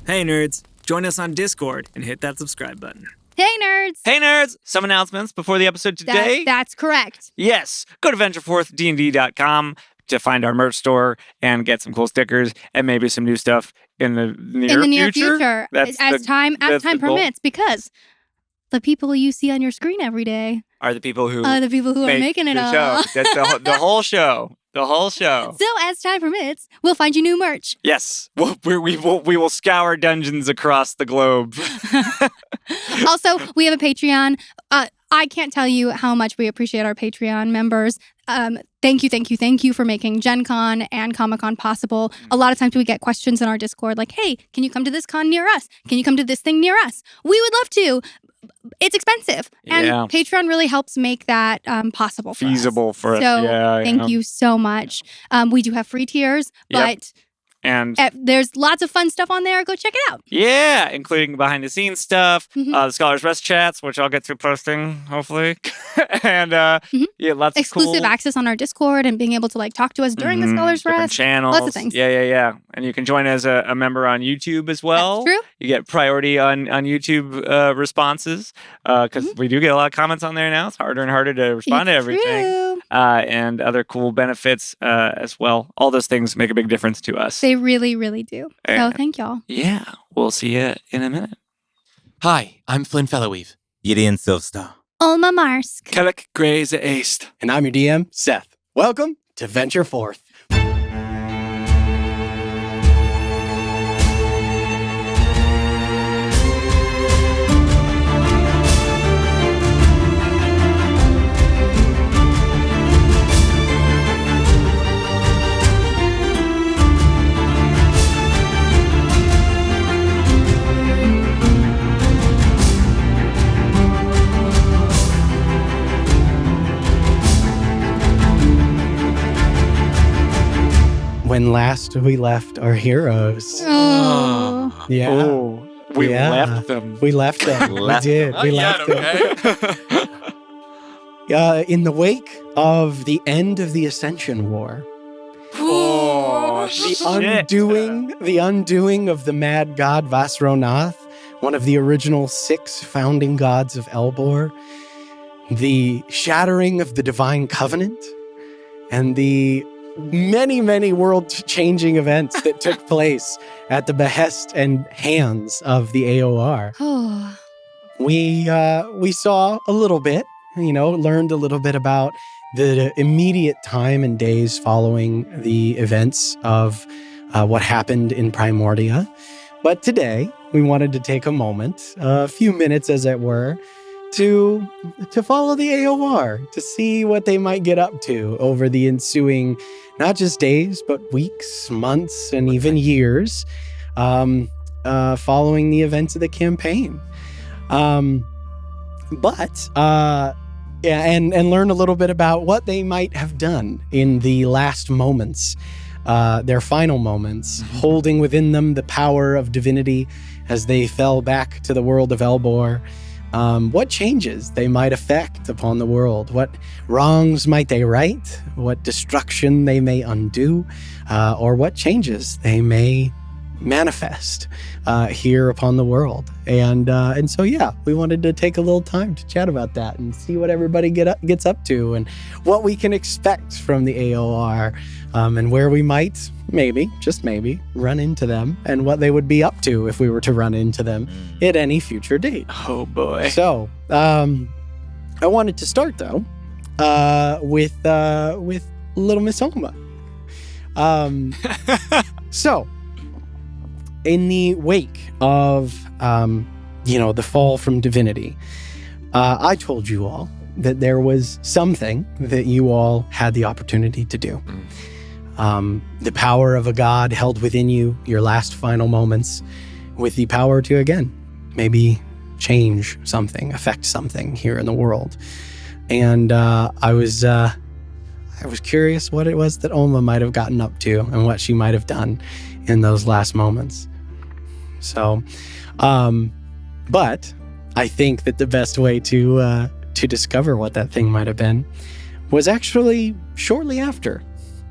Hey nerds, join us on Discord and hit that subscribe button. Hey nerds! Hey nerds! Some announcements before the episode today. That's correct. Yes, go to venture4thdnd.com to find our merch store and get some cool stickers and maybe some new stuff in the near future. As time permits, because the people you see on your screen every day are the people who are making it all. Show. That's the whole show. The whole show. So as time permits, we'll find you new merch. Yes, we will scour dungeons across the globe. Also, we have a Patreon. I can't tell you how much we appreciate our Patreon members. Thank you for making Gen Con and Comic Con possible. A lot of times we get questions in our Discord like, hey, can you come to this con near us? Can you come to this thing near us? We would love to. It's expensive. And Patreon really helps make that possible for feasible us. For us. So thank you so much. We do have free tiers, but... And there's lots of fun stuff on there. Go check it out. Yeah, including behind the scenes stuff, the Scholars Rest chats, which I'll get through posting, hopefully. And lots of exclusive access on our Discord and being able to talk to us during the Scholars Rest. Channels. Lots of things. Yeah. And you can join as a member on YouTube as well. That's true. You get priority on YouTube responses because we do get a lot of comments on there now. It's harder and harder to respond to everything. True. And other cool benefits as well. All those things make a big difference to us. They really, really do. So thank y'all. Yeah, we'll see you in a minute. Hi, I'm Flynn Fellowweave. Gideon Silvstar. Olma Marsk. Kellic Graze East. And I'm your DM, Seth. Welcome to Venture Forth. When last we left our heroes. Oh. Yeah. Oh, we left them. We left them. We did. We left them. In the wake of the end of the Ascension War. The undoing of the mad god Vasronath, one of the original 6 founding gods of Elbor, the shattering of the Divine Covenant, and the many, many world-changing events that took place at the behest and hands of the AOR. We saw a little bit, learned a little bit about the immediate time and days following the events of what happened in Primordia. But today, we wanted to take a moment, a few minutes as it were, to follow the AOR, to see what they might get up to over the ensuing, not just days, but weeks, months, and even years following the events of the campaign. And learn a little bit about what they might have done in the last moments, their final moments, holding within them the power of divinity as they fell back to the world of Elbor. What changes they might effect upon the world, what wrongs might they right, what destruction they may undo, or what changes they may manifest here upon the world. And so, we wanted to take a little time to chat about that and see what everybody gets up to and what we can expect from the AOR, and where we might, just maybe, run into them and what they would be up to if we were to run into them at any future date. Oh, boy. So, I wanted to start, though, with Little Miss Olma. So, in the wake of, the fall from divinity, I told you all that there was something that you all had the opportunity to do. The power of a god held within you, your last final moments, with the power to, again, maybe change something, affect something here in the world. And I was curious what it was that Olma might have gotten up to and what she might have done in those last moments. So, but I think that the best way to discover what that thing might have been was actually shortly after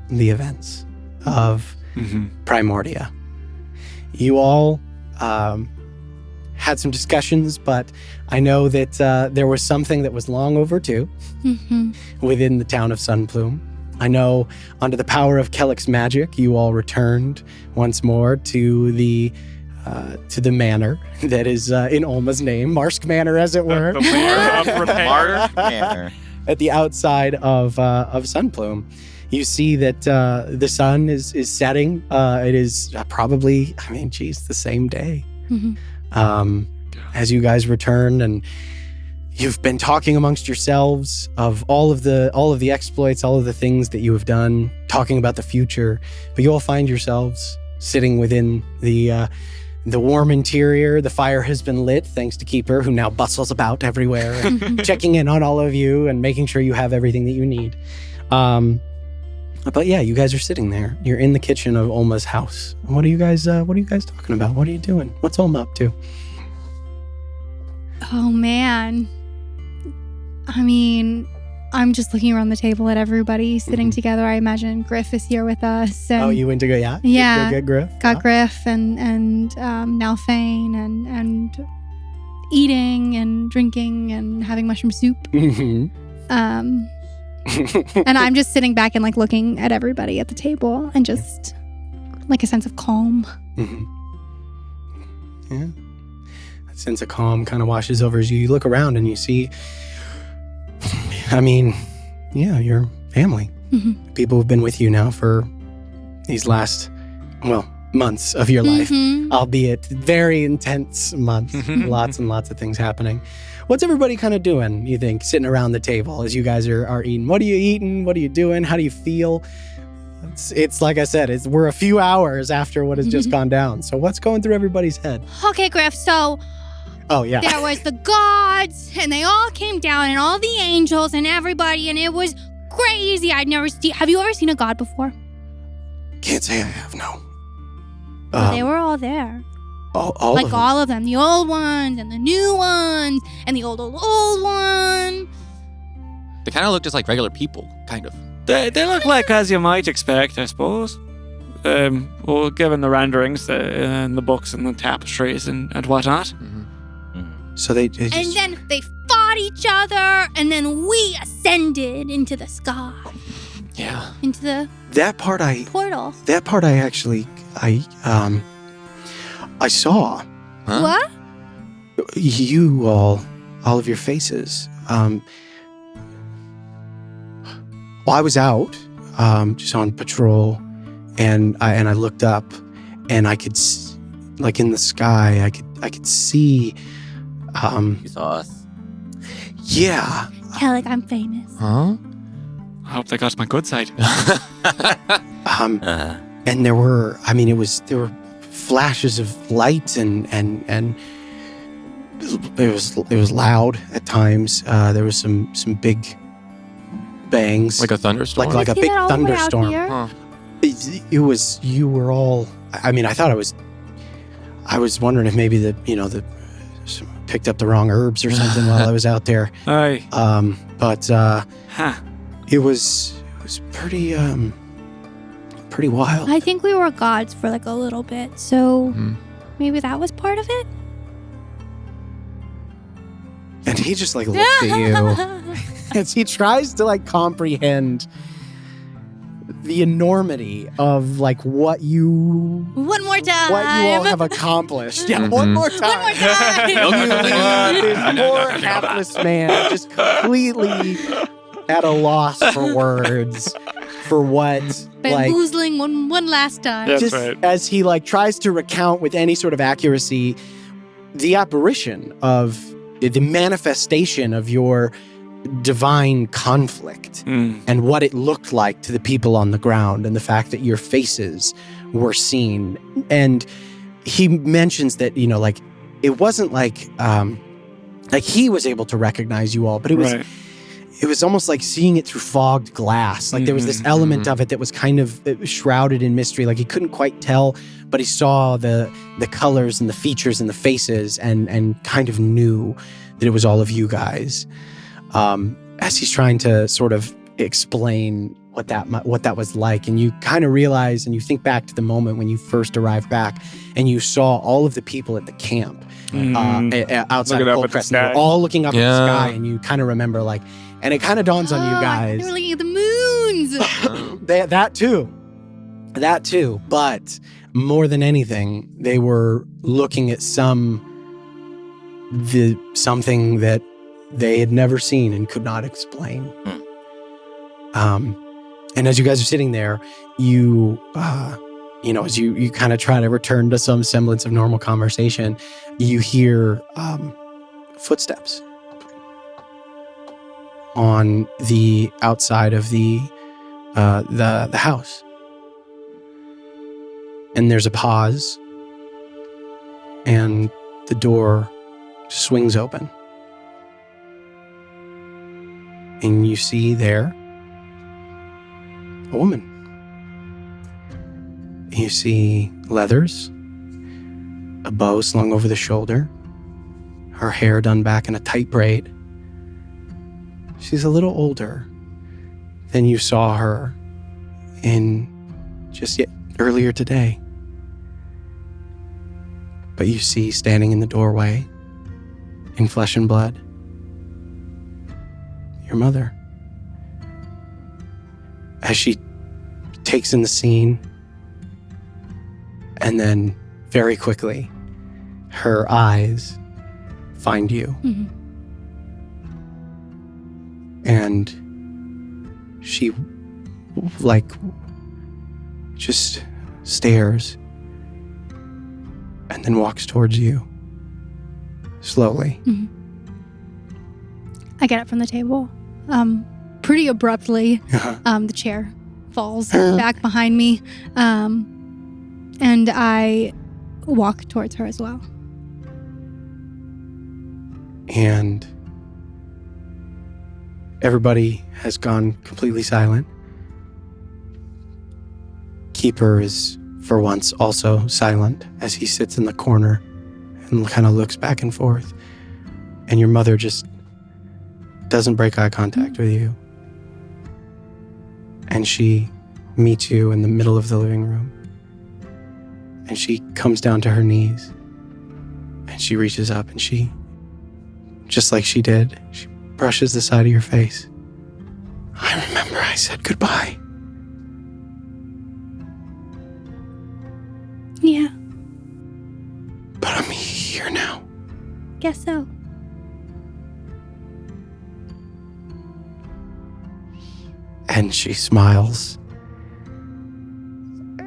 the events of Primordia. You all had some discussions, but I know that there was something that was long overdue within the town of Sunplume. I know under the power of Kellick's magic, you all returned once more to the manor that is in Olma's name, Marsk Manor, as it were. The manor of repair. Marsk Manor. At the outside of Sunplume. You see that the sun is setting. It is probably, the same day. As you guys return, and you've been talking amongst yourselves of all of the exploits, all of the things that you have done, talking about the future. But you all find yourselves sitting within the warm interior. The fire has been lit thanks to Keeper, who now bustles about everywhere, and checking in on all of you and making sure you have everything that you need. But yeah, you guys are sitting there. You're in the kitchen of Olma's house. What are you guys talking about? What are you doing? What's Olma up to? Oh, man. I'm just looking around the table at everybody sitting together. I imagine Griff is here with us. And you went to go, yeah? Yeah. Good Griff? Got Griff and Nalfane and eating and drinking and having mushroom soup. And I'm just sitting back and looking at everybody at the table and just a sense of calm. Yeah. That sense of calm kind of washes over as you look around and you see, your family. People who've been with you now for these last, months of your life, albeit very intense months. Lots and lots of things happening. What's everybody kind of doing, you think, sitting around the table as you guys are eating? What are you eating? What are you doing? How do you feel? It's like I said, we're a few hours after what has just gone down. So what's going through everybody's head? Okay, Griff, so... Oh, yeah. There was the gods, and they all came down, and all the angels, and everybody, and it was crazy. Have you ever seen a god before? Can't say I have, no. They were all there. All all of them. The old ones, and the new ones, and the old one. They kind of look just like regular people, kind of. They look like as you might expect, I suppose. Given the renderings and the books and the tapestries and whatnot. So they just... And then they fought each other, and then we ascended into the sky. Yeah. Into the portal. That part I actually I saw. Huh? What? You all of your faces. Well, I was out, just on patrol, and I looked up, and I could, in the sky, I could see. You saw us? Yeah. Kellick, I'm famous. Huh? I hope they got my good side. And there were flashes of light and it was loud at times. There was some big bangs. Like a thunderstorm? Like a big thunderstorm. Huh. It was, you were all, I thought I was wondering if maybe picked up the wrong herbs or something while I was out there. Aye. It was pretty wild. I think we were gods for a little bit, so maybe that was part of it? And he just looks at you as he tries to comprehend the enormity of what you One more time. what you all have accomplished. Yeah, one more time. One more time. This poor hapless man just completely at a loss for words for what Bamboozling one last time. That's just right. as he tries to recount with any sort of accuracy the apparition of the manifestation of your divine conflict and what it looked like to the people on the ground and the fact that your faces were seen. And he mentions that, it wasn't like he was able to recognize you all, but it was almost like seeing it through fogged glass. There was this element of it that was kind of shrouded in mystery. He couldn't quite tell, but he saw the colors and the features and the faces and kind of knew that it was all of you guys. As he's trying to sort of explain what that was like. And you kind of realize, and you think back to the moment when you first arrived back and you saw all of the people at the camp outside Looking of up at the Coldcrest. They were sky. all looking up at the Yeah. sky, and you kind of remember and it kind of dawns on you guys. They were looking at the moons. That too. But more than anything, they were looking at something that they had never seen and could not explain. And as you guys are sitting there, as you kind of try to return to some semblance of normal conversation, you hear footsteps on the outside of the house. And there's a pause, and the door swings open. And you see there a woman. You see leathers, a bow slung over the shoulder, her hair done back in a tight braid. She's a little older than you saw her earlier today. But you see standing in the doorway, in flesh and blood, your mother. As she takes in the scene, and then very quickly, her eyes find you. Mm-hmm. And she just stares and then walks towards you slowly. Mm-hmm. I get up from the table pretty abruptly. The chair falls back behind me, and I walk towards her as well. And everybody has gone completely silent. Keeper is, for once, also silent as he sits in the corner and kind of looks back and forth. And your mother just doesn't break eye contact with you. And she meets you in the middle of the living room. And she comes down to her knees. And she reaches up and she, just like she did, she brushes the side of your face. I remember I said goodbye. Yeah, But I'm here now. guess so. And she smiles.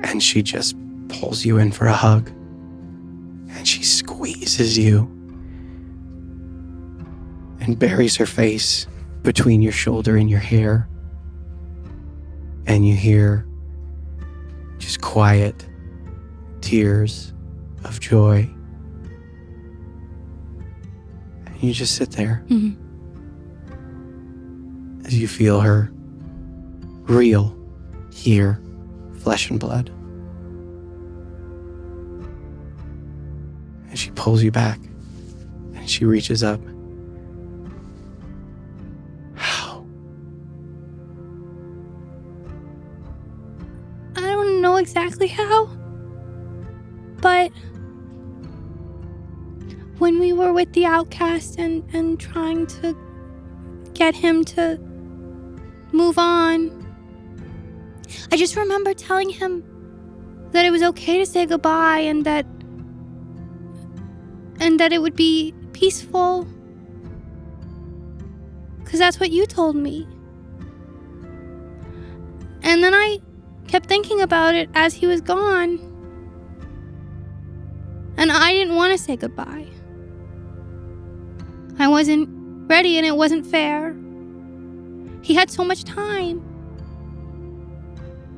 And she just pulls you in for a hug. And she squeezes you. And buries her face between your shoulder and your hair. And you hear just quiet tears of joy. And you just sit there Mm-hmm. as you feel her real, here, flesh and blood. And she pulls you back, and she reaches up. How? I don't know exactly how, but when we were with the outcast and trying to get him to move on, I just remember telling him that it was okay to say goodbye and that it would be peaceful. 'Cause that's what you told me. And then I kept thinking about it as he was gone. And I didn't want to say goodbye. I wasn't ready and it wasn't fair. He had so much time.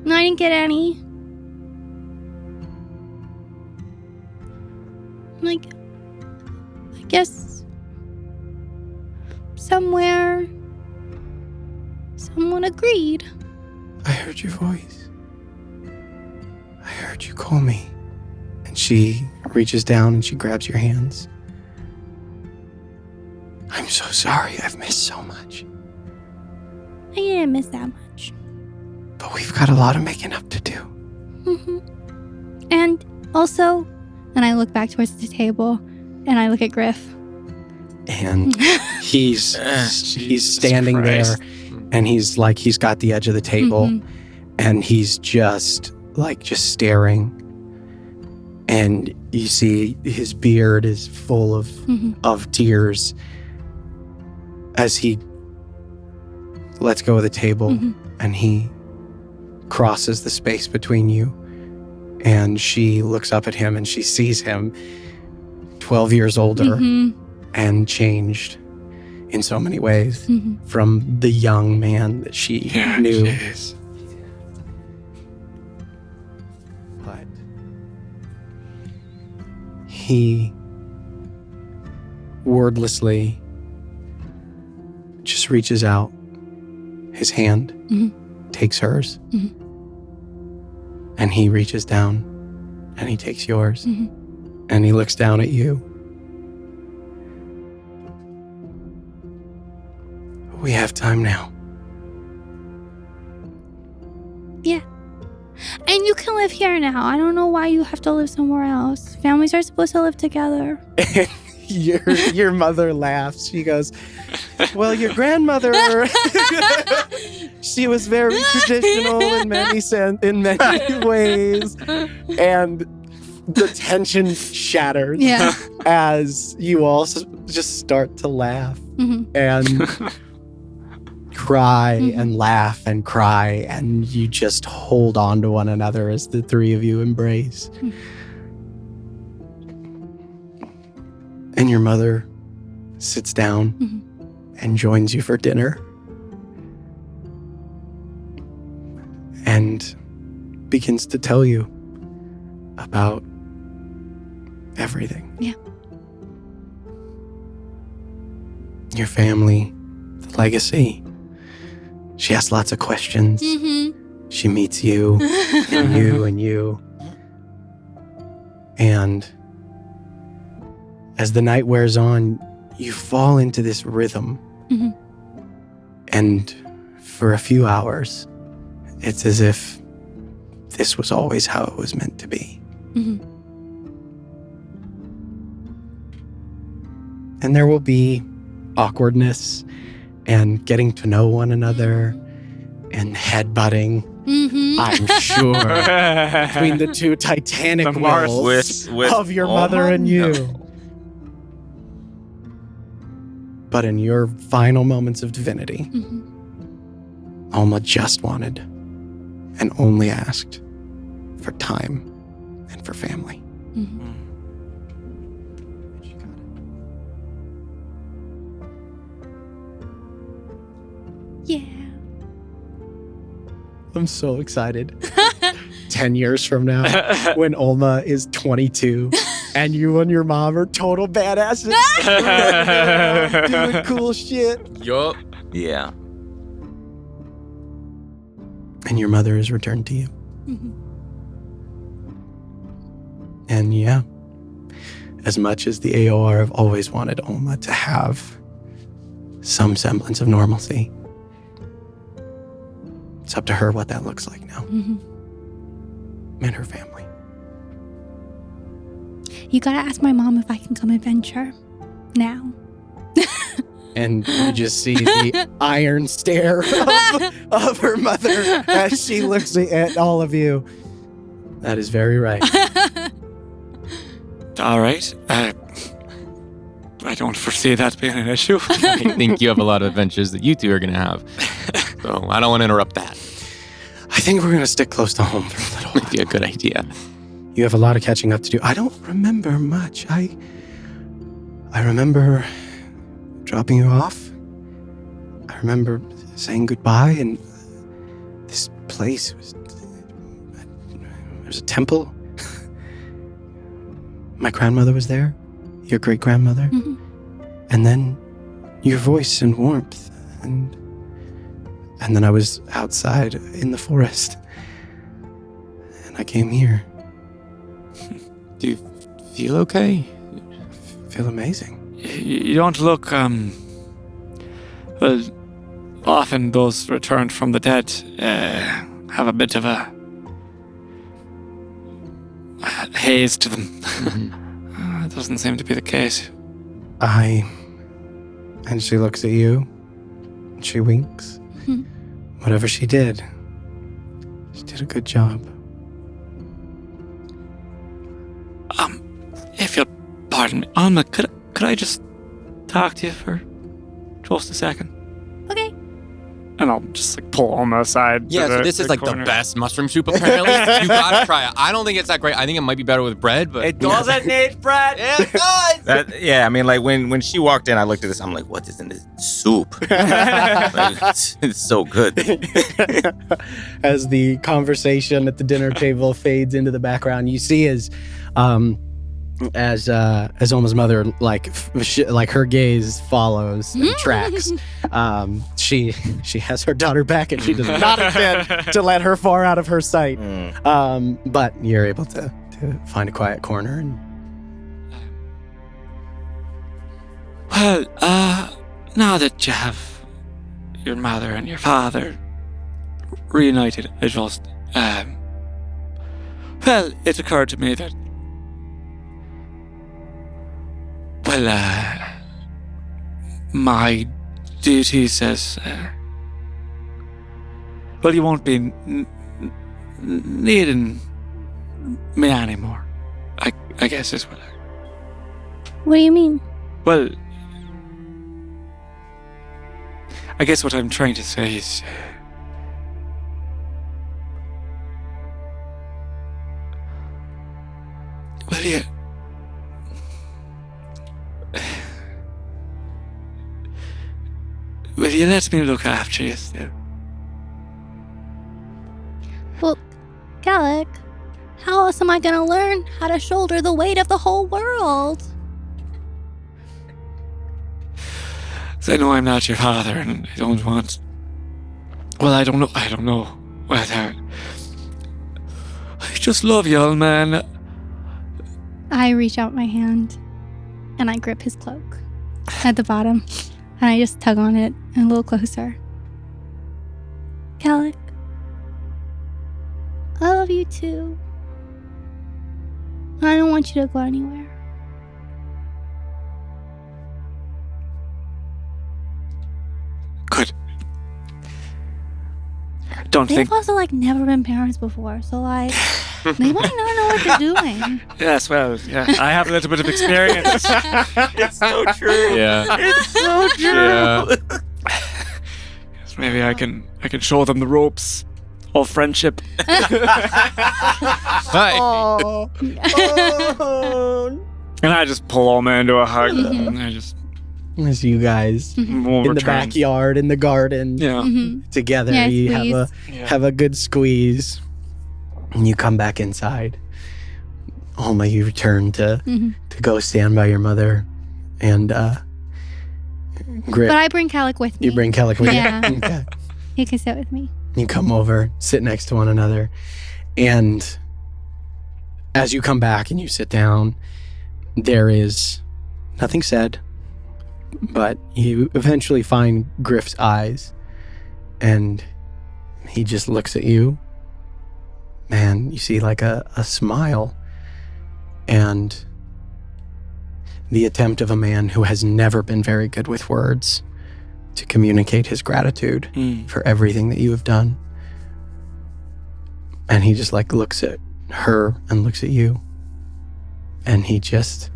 And I didn't get any. Like, I guess somewhere someone agreed. I heard your voice. I heard you call me. And she reaches down and she grabs your hands. I'm so sorry. I've missed so much. I didn't miss that much. But we've got a lot of making up to do. And also, and I look back towards the table, and I look at Griff. And he's standing Christ. there, and he's got the edge of the table, and he's just staring. And you see his beard is full of tears as he lets go of the table, and he crosses the space between you. And she looks up at him, and she sees him 12 years older and changed in so many ways from the young man that she knew. Jeez. But he wordlessly just reaches out his hand, takes hers, and he reaches down and he takes yours, and he looks down at you. We have time now. Yeah. And you can live here now. I don't know why you have to live somewhere else. Families are supposed to live together. Your mother laughs. She goes, well, your grandmother, she was very traditional in many ways. And the tension shatters as you all just start to laugh and cry and laugh and cry, and you just hold on to one another as the three of you embrace. And your mother sits down and joins you for dinner and begins to tell you about everything. Yeah. Your family, the legacy. She asks lots of questions. She meets you and you and you. And as the night wears on, you fall into this rhythm. And for a few hours, it's as if this was always how it was meant to be. And there will be awkwardness and getting to know one another and headbutting. I'm sure between the two titanic The Mars wills with of your mother and you. No. But in your final moments of divinity, Alma just wanted and only asked for time and for family. And she got it. Yeah. I'm so excited. 10 years from now, when Olma is 22 and you and your mom are total badasses doing cool shit. Yup. Yeah. And your mother is returned to you. And yeah, as much as the AOR have always wanted Olma to have some semblance of normalcy, it's up to her what that looks like now. And her family. You gotta ask my mom if I can come adventure now. And you just see the iron stare of her mother as she looks at all of you. That is very right. All right. I don't foresee that being an issue. I think you have a lot of adventures that you two are going to have. So I don't want to interrupt that. I think we're going to stick close to home for a little while. Might be a good idea. You have a lot of catching up to do. I don't remember much. I remember dropping you off. I remember saying goodbye, and this place was... There's a temple. My grandmother was there. Your great-grandmother. And then your voice and warmth. And then I was outside in the forest. And I came here. Do you feel okay? Feel amazing. You don't look, well, often those returned from the dead have a bit of a haze to them. It doesn't seem to be the case. And she looks at you. She winks. Whatever she did a good job. If you'll pardon me, Alma, could I just talk to you for just a second? Okay. And I'll just pull Alma aside. Yeah, so this is the corner. best mushroom soup apparently. You gotta try it. I don't think it's that great. I think it might be better with bread, but It doesn't need bread. it does. I mean, when she walked in, I looked at this. I'm like, what is in this soup? It's so good. As the conversation at the dinner table fades into the background, you see as Alma's mother, her gaze follows and tracks. She has her daughter back, and she does not intend to let her far out of her sight. But you're able to find a quiet corner. And Well, now that you have your mother and your father reunited, it just it occurred to me that my duty says, you won't be needing me anymore. I guess is what. What do you mean? Well, I guess what I'm trying to say is, yeah. Will you let me look after you still? Well, Gallic, how else am I gonna learn how to shoulder the weight of the whole world? I know I'm not your father, and I don't want. Well, I don't know whether. I just love you, old man. I reach out my hand and I grip his cloak at the bottom, and I just tug on it a little closer. Gallic, I love you too. I don't want you to go anywhere. Good. Don't They've think. also never been parents before, so they might not know what they're doing. Yes, well, yeah, I have a little bit of experience. It's so true. Yeah. It's so true. Yeah. Guess maybe I can show them the ropes of friendship. Hi. And I just pull Alma into a hug. Mhm. And I just as you guys won't in the return. backyard, in the garden, Yeah. Mhm. together, Yeah, you squeeze. have a good squeeze, and you come back inside. Alma, you return to Mhm. go stand by your mother, and Grit. But I bring Gallic with me. You bring Kellic with Yeah. you. Okay. He can sit with me. You come over, sit next to one another, and as you come back and you sit down, there is nothing said, but you eventually find Griff's eyes, and he just looks at you, and you see a smile, and the attempt of a man who has never been very good with words to communicate his gratitude for everything that you have done. And he just looks at her and looks at you, and he just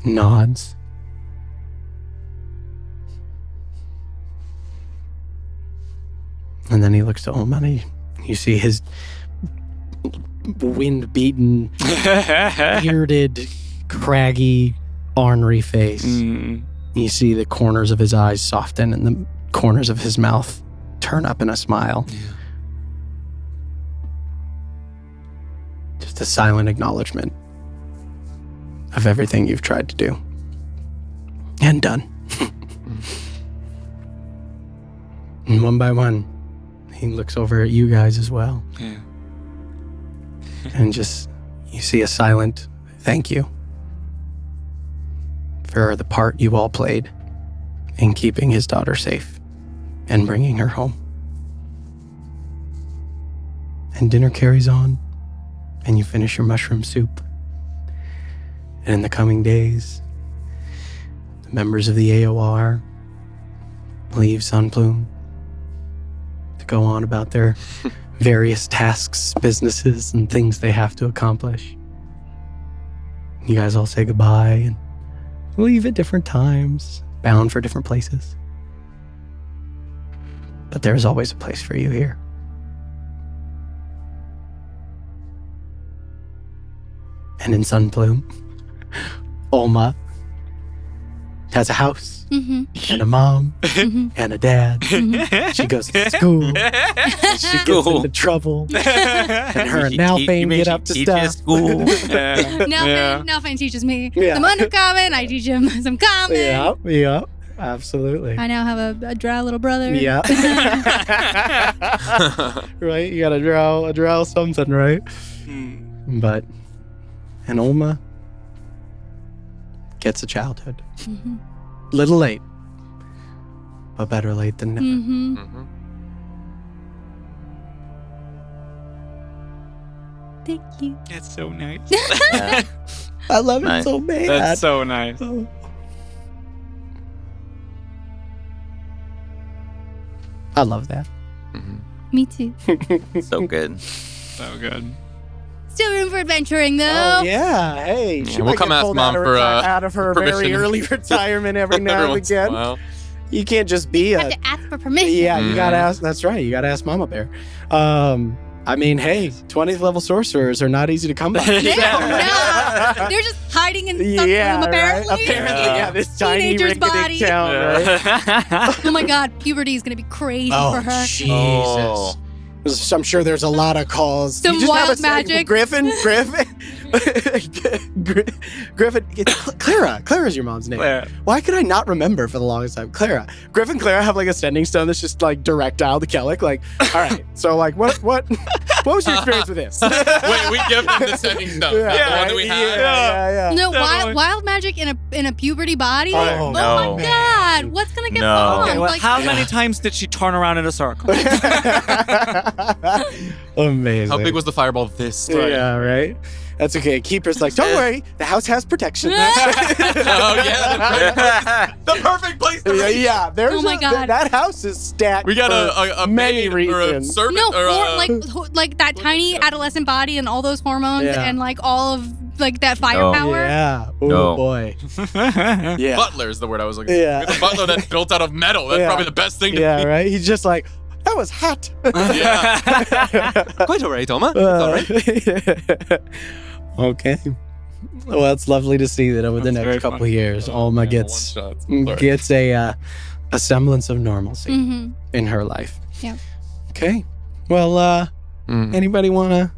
nods. And then he looks to Alma, and you see his wind-beaten, bearded, craggy, ornery face. You see the corners of his eyes soften and the corners of his mouth turn up in a smile. Yeah. Just a silent acknowledgement of everything you've tried to do. And done. And one by one, he looks over at you guys as well. Yeah. And just, you see a silent thank you for the part you all played in keeping his daughter safe and bringing her home. And dinner carries on, and you finish your mushroom soup. And in the coming days, the members of the AOR leave Sunplume to go on about their various tasks, businesses, and things they have to accomplish. You guys all say goodbye and leave at different times, bound for different places. But there's always a place for you here. And in Sunplume, Olma has a house and a mom and a dad. She goes to school. And she gets into trouble. And her and Nalfane get up to stuff. School. Nalfane teaches me Yeah. some undercommon. I teach him some common. Yeah, absolutely. I now have a dry little brother. Yeah. Right? You gotta draw something, right? But, and Olma gets a childhood. Little late, but better late than never. Thank you. That's so nice. I love it Nice. so bad. That's so nice. Oh. I love that. Me too. So good. So good. Still room for adventuring, though. Oh yeah, hey, she we'll might come get ask pulled Mom out for, out of her very permission. early retirement every now Every and once in a again. while. You can't just be Have a to ask for permission. yeah. You gotta ask. That's right. You gotta ask Mama Bear. I mean, hey, 20th level sorcerers are not easy to come by. They're just hiding in some room, apparently. Right? Apparently, yeah. This tiny Teenager's rinky-dink body. town, right? Oh my god, puberty is gonna be crazy for her. Jesus. Oh. I'm sure there's a lot of calls. Some You just have wild a- magic. Griffin. Griffin. Clara's your mom's name. Clara. Why could I not remember for the longest time? Clara. Griffin, Clara have like a sending stone that's just like direct dial to Kellic. Like, all right. So like, what was your experience with this? Wait, we give them the sending stuff. The one that we had. Yeah. No, Definitely. wild magic in a puberty body. Oh, no. my god, what's gonna get No. formed? Okay, well, Like, how many times did she turn around in a circle? Amazing. How big was the fireball this time? Yeah, right. That's okay. Keeper's like, don't worry, the house has protection. Oh yeah, the perfect place to Yeah, be. yeah. There's Oh my God. that house is stacked. We got for a many maid or a reasons. servant no, or or like that tiny adolescent body and all those hormones Yeah. and like all of like that firepower. Yeah. Oh No. boy. Yeah. butler is the word I was looking for. Yeah. We got a butler that's built out of metal. That's Yeah. probably the best thing to Yeah, be. right. He's just like, that was hot. Yeah. Quite all right, Oma. Okay. Well, it's lovely to see that over the That's next very couple funny. years, Oh, Alma man, gets one shots. gets a semblance of normalcy Mm-hmm. in her life. Yeah. Okay. Well, anybody wanna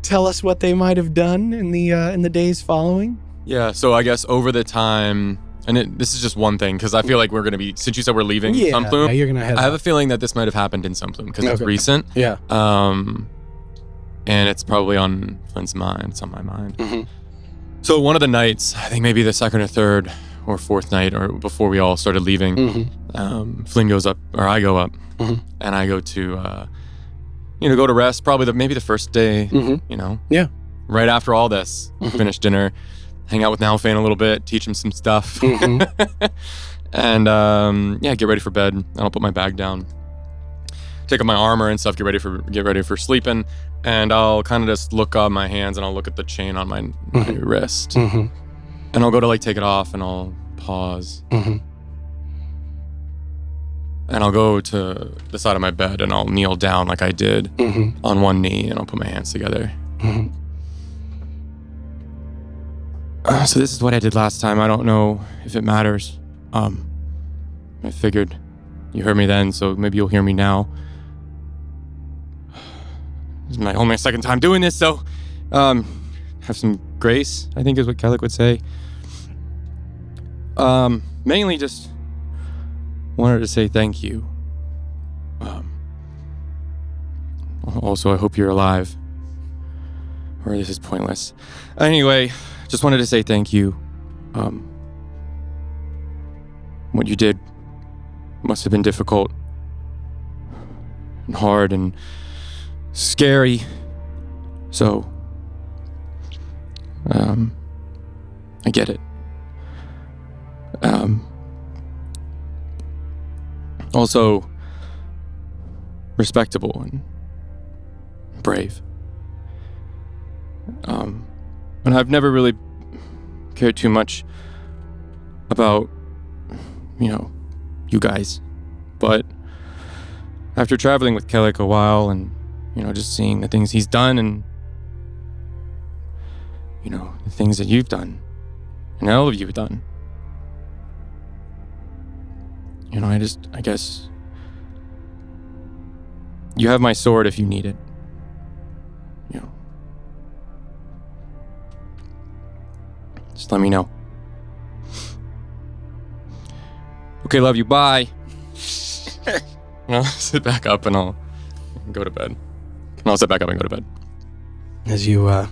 tell us what they might have done in the days following? Yeah, so I guess over the time, and this is just one thing, because I feel like we're going to be, since you said we're leaving Sunplume, you're gonna head. I have out. a feeling that this might have happened in Sunplume, because it's Okay. recent, Yeah. and it's probably on Flynn's mind. It's on my mind. Mhm. So one of the nights, I think maybe the second or third or fourth night, or before we all started leaving, Mhm. Flynn goes up, or I go up, Mhm. and I go to, go to rest, probably maybe the first day, Mhm. Yeah. right after all this, Mhm. finish dinner, hang out with Nalfane a little bit, teach him some stuff, Mhm. and get ready for bed. I'll put my bag down, take up my armor and stuff, get ready for sleeping, and I'll kind of just look on my hands and I'll look at the chain on my wrist, Mhm. and I'll go to like take it off and I'll pause, Mhm. and I'll go to the side of my bed and I'll kneel down like I did Mhm. on one knee and I'll put my hands together. Mhm. So this is what I did last time. I don't know if it matters. I figured you heard me then, so maybe you'll hear me now. This is only my second time doing this, so have some grace, I think is what Kellic would say. Mainly just wanted to say thank you. Also, I hope you're alive. Or this is pointless. Anyway, just wanted to say thank you. What you did must have been difficult and hard, and scary. So, I get it. Also, respectable and brave. And I've never really cared too much about, you guys. But after traveling with Kellic a while and, just seeing the things he's done and, the things that you've done and all of you have done, I guess you have my sword if you need it. Just let me know. Okay, love you. Bye. And I'll sit back up and I'll go to bed. And I'll sit back up and go to bed. As you,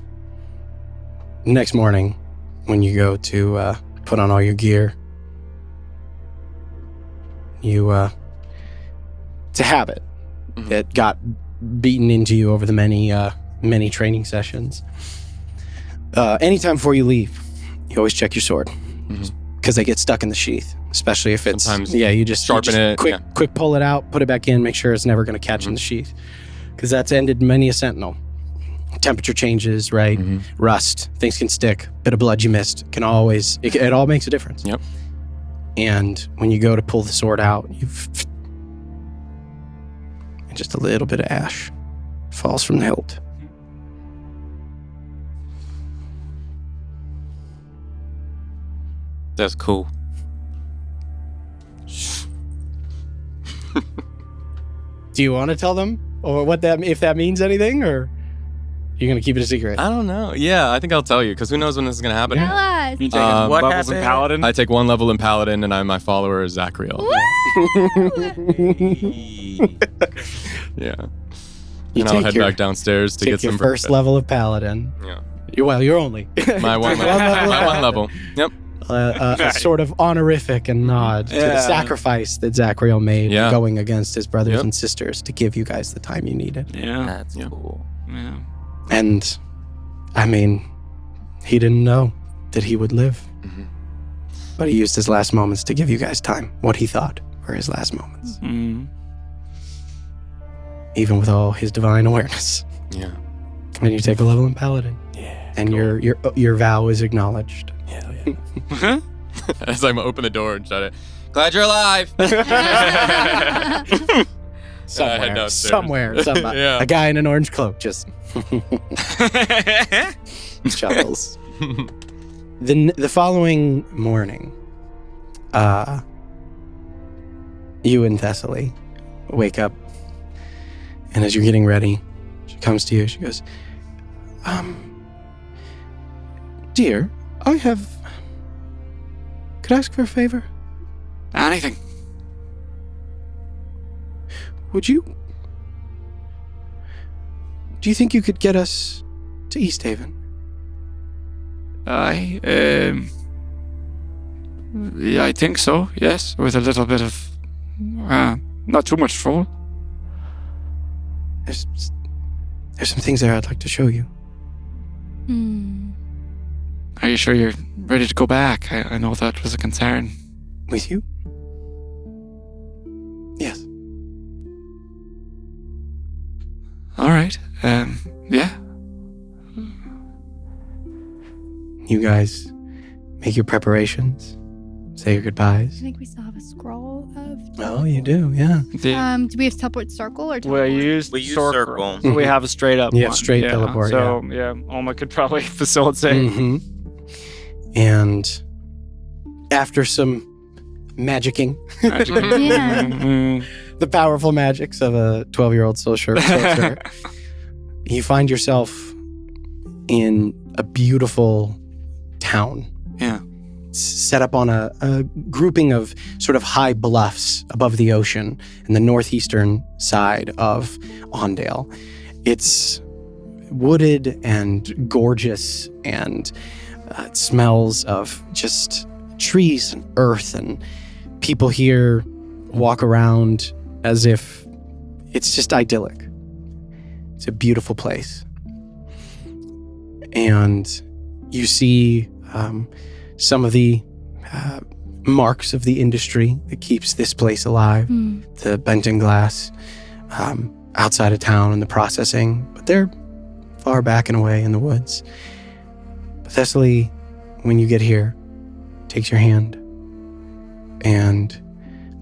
next morning, when you go to put on all your gear, it's a habit that got beaten into you over the many training sessions. Anytime before you leave, you always check your sword because they get stuck in the sheath, especially if it's Sometimes you just sharpen it, quick pull it out, put it back in, make sure it's never going to catch in the sheath, because that's ended many a sentinel. Temperature changes, right? Rust, things can stick. Bit of blood you missed can always it all makes a difference. Yep. And when you go to pull the sword out, and just a little bit of ash falls from the hilt. That's cool. Do you want to tell them or if that means anything, or you're gonna keep it a secret? I don't know. Yeah, I think I'll tell you because who knows when this is gonna happen. Tell us. You taking What levels in happened? Paladin? I take 1 level in Paladin, and my follower is Zachriel. Yeah. You And I'll take head your- back downstairs to Take get your some first breakfast. level of paladin. Yeah. You're only My one One level. level. My 1 level. Yep. a Nice. sort of honorific and nod to the Yeah. sacrifice that Zachriel made Yeah. going against his brothers Yep. and sisters to give you guys the time you needed. Yeah. That's Yeah. cool. Yeah. And I mean, he didn't know that he would live, but he used his last moments to give you guys time, what he thought were his last moments, Mm. even with all his divine awareness. Yeah. And you take a level in paladin, Yeah. and your vow is acknowledged. As I open the door and shut it. Glad you're alive. Somewhere, downstairs. somebody, Yeah. a guy in an orange cloak just chuckles. The following morning, you and Thessaly wake up, and as you're getting ready, she comes to you. She goes, "Dear, could I ask for a favor? Anything. Do you think you could get us to East Haven?" Yeah, I think so, yes, with a little bit of, not too much trouble. There's some things there I'd like to show you. Are you sure you're ready to go back? I know that was a concern. With you? Yes. All right, yeah. You guys make your preparations, say your I goodbyes. think we still have a scroll of. Oh, you do, yeah. Do we have teleport circle or We teleport? use We use circle. circle. So we have a straight up You have one. straight teleport, So, yeah, Oma could probably facilitate. Mm-hmm. And after some magicking, Yeah. the powerful magics of a 12-year-old sorcerer, you find yourself in a beautiful town. Yeah. Set up on a grouping of sort of high bluffs above the ocean in the northeastern side of Ondale. It's wooded and gorgeous, and it smells of just trees and earth, and people here walk around as if it's just idyllic. It's a beautiful place. And you see some of the marks of the industry that keeps this place alive. The Benton glass outside of town and the processing, but they're far back and away in the woods. But Thessaly, when you get here, takes your hand and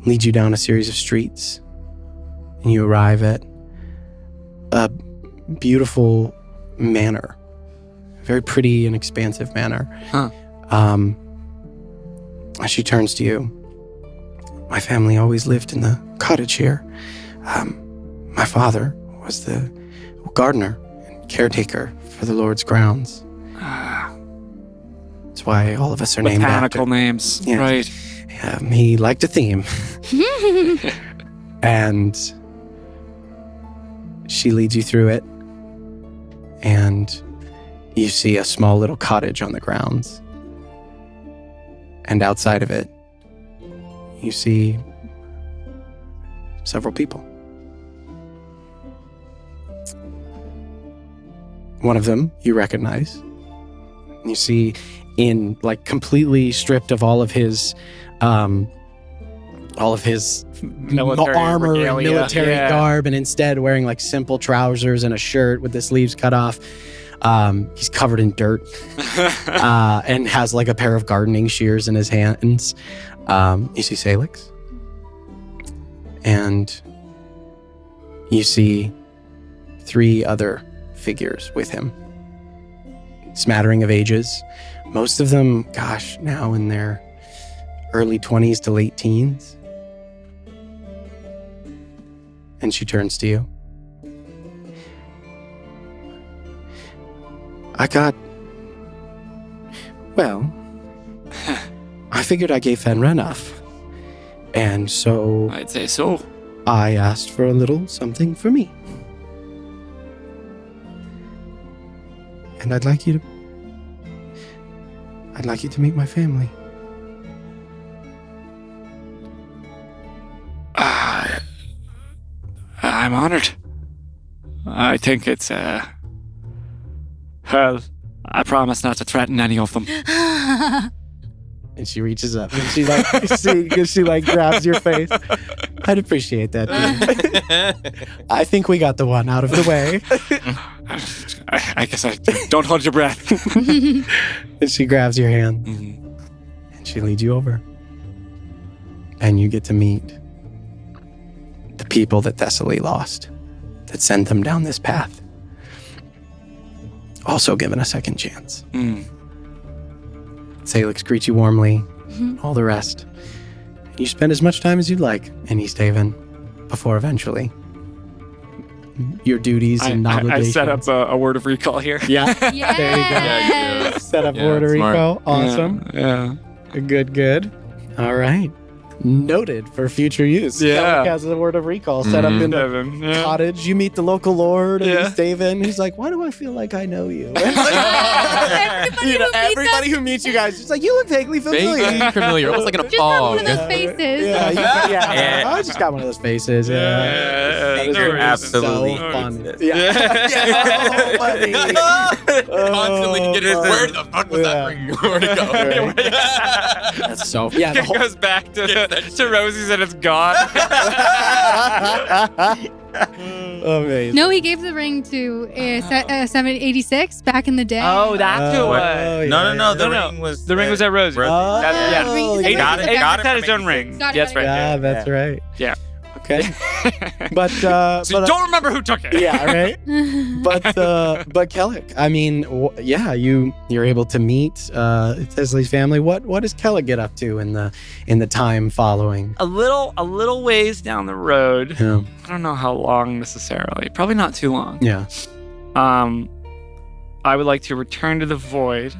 leads you down a series of streets, and you arrive at a beautiful manor, a very pretty and expansive manor. She turns to you. My family always lived in the cottage here. My father was the gardener and caretaker for the Lord's grounds. That's why all of us are named after. Botanical names, Yeah. right? He liked a theme. And she leads you through it, and you see a small little cottage on the grounds. And outside of it, you see several people. One of them you recognize. You see in completely stripped of all of his Military armor and regalia. military Yeah. garb, and instead wearing simple trousers and a shirt with the sleeves cut off. He's covered in dirt and has a pair of gardening shears in his hands. You see Salix, and you see 3 other figures with him, smattering of ages. Most of them, now in their early 20s to late teens. And she turns to you. I figured I gave Fenra enough. And so I'd say so. I asked for a little something for me. And I'd like you to meet my family. I'm honored. I think it's, well, I promise not to threaten any of them. And she reaches up and she grabs your face. I'd appreciate that, dude. I think we got the one out of the way. I guess I don't hold your breath. And she grabs your hand and she leads you over. And you get to meet the people that Thessaly lost, that sent them down this path. Also given a second chance. Salix greets you warmly, all the rest. You spend as much time as you'd like in East Haven before eventually your duties and obligations. I set up a word of recall here. Yeah, Yes. there you go. Yeah, Set up Yeah, Puerto smart. Rico. Awesome. Yeah. Good. All right. Noted for future use. Yeah. Kellic has a word of recall set up in the Devin, yeah. cottage. You meet the local lord in Yeah. East Haven. He's like, why do I feel like I know you? Everybody who meets you guys, it's like, you look vaguely familiar. Vaguely familiar, almost like in a Just got one fog. of those faces. Yeah. I just got one of those faces. Yeah. That is You're really absolutely so fun. racist. Yeah. Oh, buddy. Constantly Oh, getting, buddy. where the fuck was that ring? Where'd it go? That's so. Yeah. The It whole, goes back to Rosie's and it's gone. amazing. No, he gave the ring to 786 back in the day. Oh, that's who it was. Oh, No. The No. ring was The ring was at Rosie's. Rosie. Oh, That's- yeah. The ring is yeah. Got it. back. Got it had from his own 86. ring. Got it, That's got it. right. Yeah, that's right. Yeah. Okay. But So you don't remember who took it. yeah, right. But Kellic, I mean, you're able to meet Thessaly's family. What does Kellic get up to in the time following? A little ways down the road. Yeah. I don't know how long necessarily. Probably not too long. Yeah. I would like to return to the void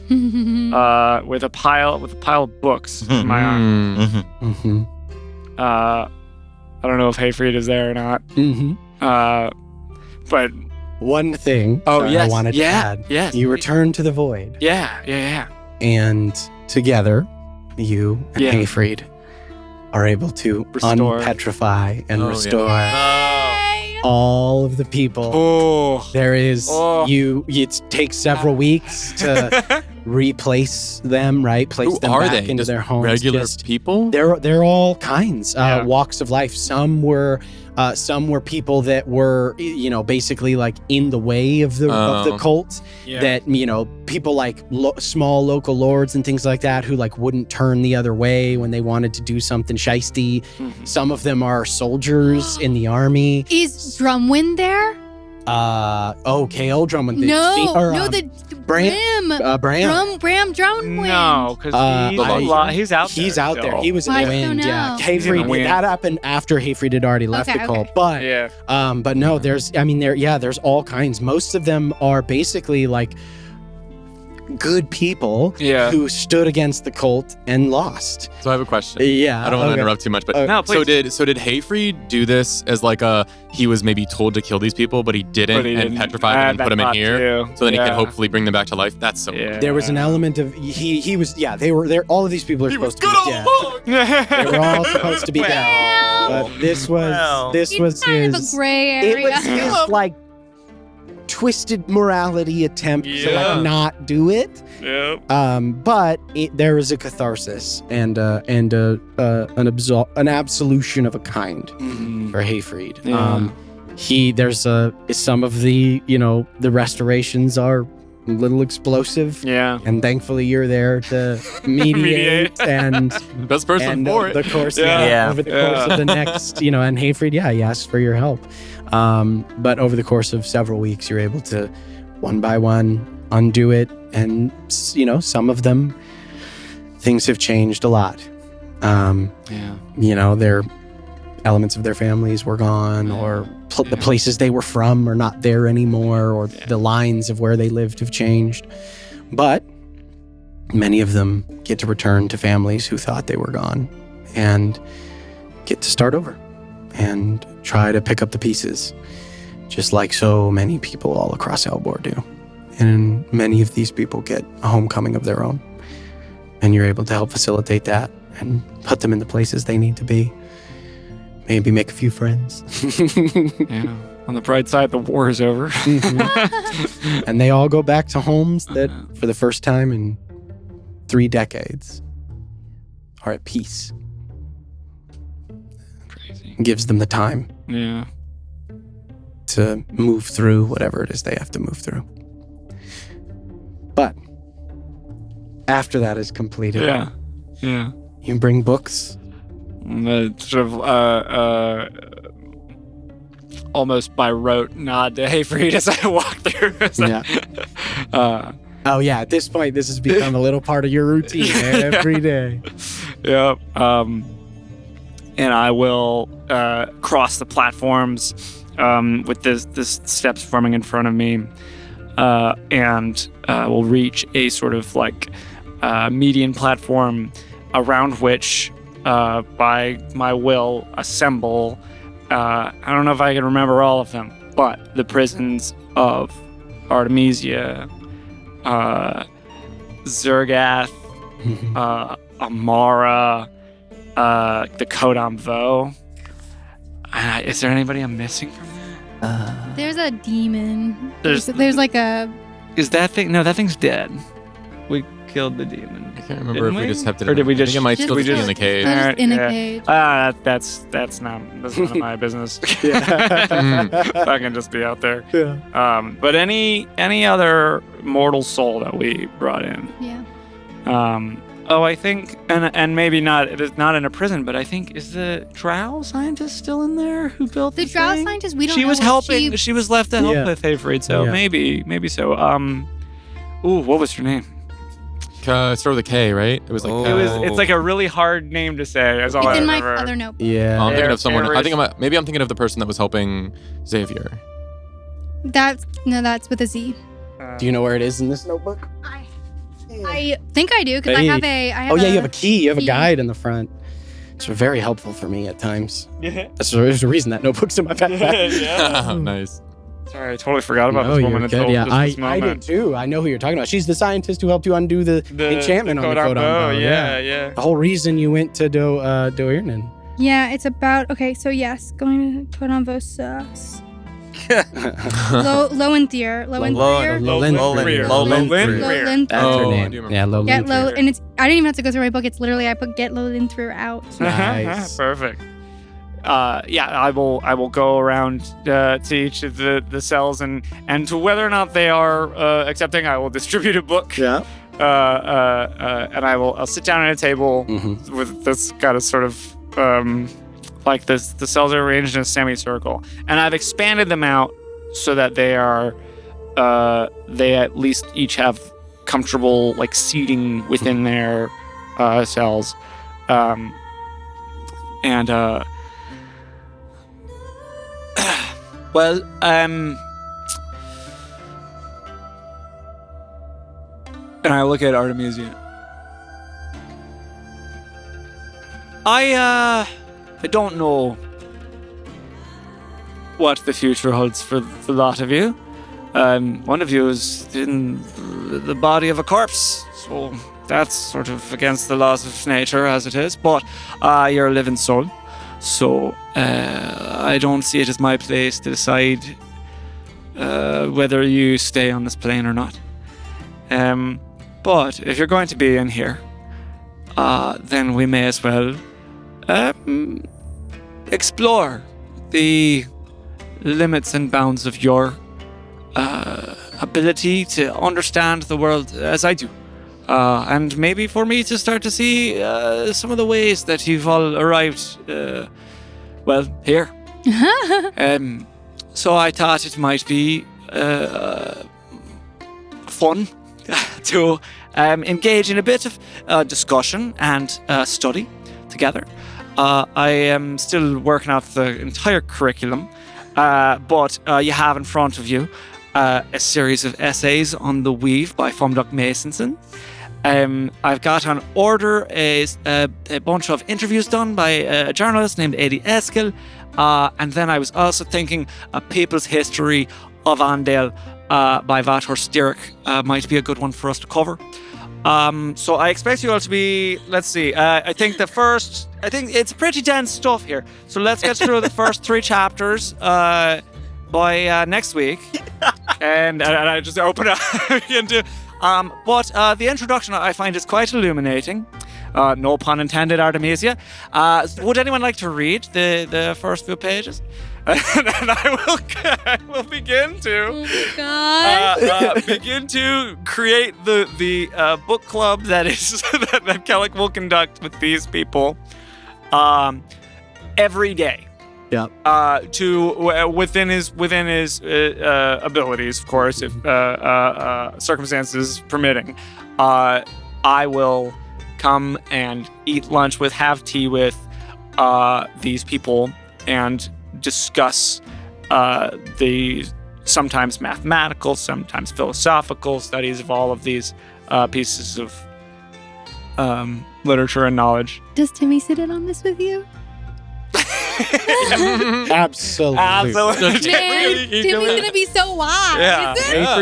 with a pile of books in my arm. Mm-hmm. I don't know if Hayfried is there or not. Mm-hmm. But One thing I wanted to add. Yes. You return to the void, Yeah. and together, you and Yeah. Hayfried are able to Restore. unpetrify and Oh, yeah. restore all of the people. Oh. There is Oh. it takes several weeks to replace them, right? Place Who them are back they? into Just their homes. regular Just- people? They're all kinds, Yeah. walks of life. Some were people that were, basically like in the way of the Oh. cult. Yeah. That people like small local lords and things like that who like wouldn't turn the other way when they wanted to do something shisty. Some of them are soldiers in the army. Is Drumwind there? KO Drummond. The Bram. Bram. Bram Drumwind. No, because he's out there. He's out there. still. He was in Why the so wind. now? Yeah, He's in the Hayfried. wind. That happened after Hayfried had already left Okay, the cult. okay. But Yeah. but no, there's all kinds. Most of them are basically like good people Yeah. who stood against the cult and lost. So I have a question. Yeah, I don't want to okay. interrupt too much, but Okay. No, please. so did Hayfried do this as like he was maybe told to kill these people, but he didn't, But he and didn't. petrified I them had and that put them in thought here, too. so then he Yeah. could hopefully bring them back to life? That's so cool. Yeah. There was an element of he was they were there. All of these people are supposed to be dead. They were all supposed to be dead. But this was It's kind of his. a gray It area. was his like twisted morality attempt to Yeah. like not do it. Yep. But there is a catharsis and an absolution of a kind for Hayfried. Yeah. There's some of the the restorations are a little explosive. Yeah. And thankfully you're there to mediate and Best person and for the it. course Yeah. over the course of the next and Hayfried he asked for your help. But over the course of several weeks you're able to one by one undo it, and some of them things have changed a lot. Their elements of their families were gone, or the places they were from are not there anymore, or the lines of where they lived have changed. But many of them get to return to families who thought they were gone and get to start over and try to pick up the pieces, just like so many people all across Elbor do. And many of these people get a homecoming of their own. And you're able to help facilitate that and put them in the places they need to be. Maybe make a few friends. Yeah. On the bright side, the war is over. And they all go back to homes that, for the first time in 3 decades, are at peace. Crazy. Gives them the time Yeah. to move through whatever it is they have to move through. But after that is completed, Yeah. Yeah. you bring books. Sort of almost by rote nod to Hayfried as I walk through. Oh yeah, at this point, this has become a little part of your routine every day. Yep. And I will cross the platforms with this steps forming in front of me, and will reach a sort of like median platform around which, by my will, assemble. I don't know if I can remember all of them, but the prisons of Artemisia, Zergath, Amara, the Kodam Vo. Is there anybody I'm missing from that? There's a demon. There's- There's like a. Is that thing? No, that thing's dead. We killed the demon. I can't remember if Didn't we we? just have to. Or did we I just- think it might Just still just be in just- the cave. They're just in a Yeah. cage. That's none of my business. Yeah. I can just be out there. Yeah. But any other mortal soul that we brought in. Yeah. I think, and maybe not. It's not in a prison, but I think is the Drow scientist still in there who built The this Drow thing? scientist, we don't She know was what helping. She was left to help Yeah. with Hayfried, so Yeah. maybe so. What was her name? Start with a K, right? It was like. Oh. It's like a really hard name to say. That's all It's I in my remember. other notebook. Yeah. I'm thinking of someone. There I think maybe I'm thinking of the person that was helping Xavier. That's with a Z. Do you know where it is in this notebook? I think I do because I have a. Oh yeah, you have a key. You have a key. guide in the front. It's very helpful for me at times. Yeah. There's a reason that notebook's in my backpack. Yeah. Nice. Sorry, I totally forgot about No, this you're woman good. until Yeah, just this I did moment. too. I know who you're talking about. She's the scientist who helped you undo the enchantment on the Kodam Kodam Bow, Bow. yeah. The whole reason you went to Doirnan. Yeah, it's about. Okay, so yes, going to Kodam Vo sucks. Lowenthir. Lowenthir. That's her Oh, I name. do remember. Yeah, Low. Get low, and it's. I didn't even have to go through my book. It's literally I put get Lowenthir out. Nice. Perfect. I will go around to each of the cells and to whether or not they are accepting, I will distribute a book. Yeah. And I'll sit down at a table Mm-hmm. with this kind of sort of like this. The cells are arranged in a semicircle, and I've expanded them out so that they are they at least each have comfortable like seating within their cells, and. Well, and I look at Artemisia. I don't know what the future holds for the lot of you. One of you is in the body of a corpse, so that's sort of against the laws of nature as it is, but you're a living soul. So I don't see it as my place to decide whether you stay on this plane or not. But if you're going to be in here, then we may as well explore the limits and bounds of your ability to understand the world as I do. And maybe for me to start to see some of the ways that you've all arrived, here. So I thought it might be fun to engage in a bit of discussion and study together. I am still working out the entire curriculum, but you have in front of you a series of essays on the weave by Fumduck Masonson. I've got on order a bunch of interviews done by a journalist named Eddie Eskil, and then I was also thinking a People's History of Andale by Vator Stirek might be a good one for us to cover. So I expect you all to be, let's see, I think it's pretty dense stuff here. So let's get through the first 3 chapters by next week. And I just open up into... But the introduction I find is quite illuminating. No pun intended, Artemisia. Would anyone like to read the first few pages? And I will begin to begin to create the book club that is that Kellic will conduct with these people every day. Yep. Within his abilities, of course, if circumstances permitting, I will come and eat lunch with, have tea with these people, and discuss the sometimes mathematical, sometimes philosophical studies of all of these pieces of literature and knowledge. Does Timmy sit in on this with you? Absolutely. Man, Timmy's gonna be so wise.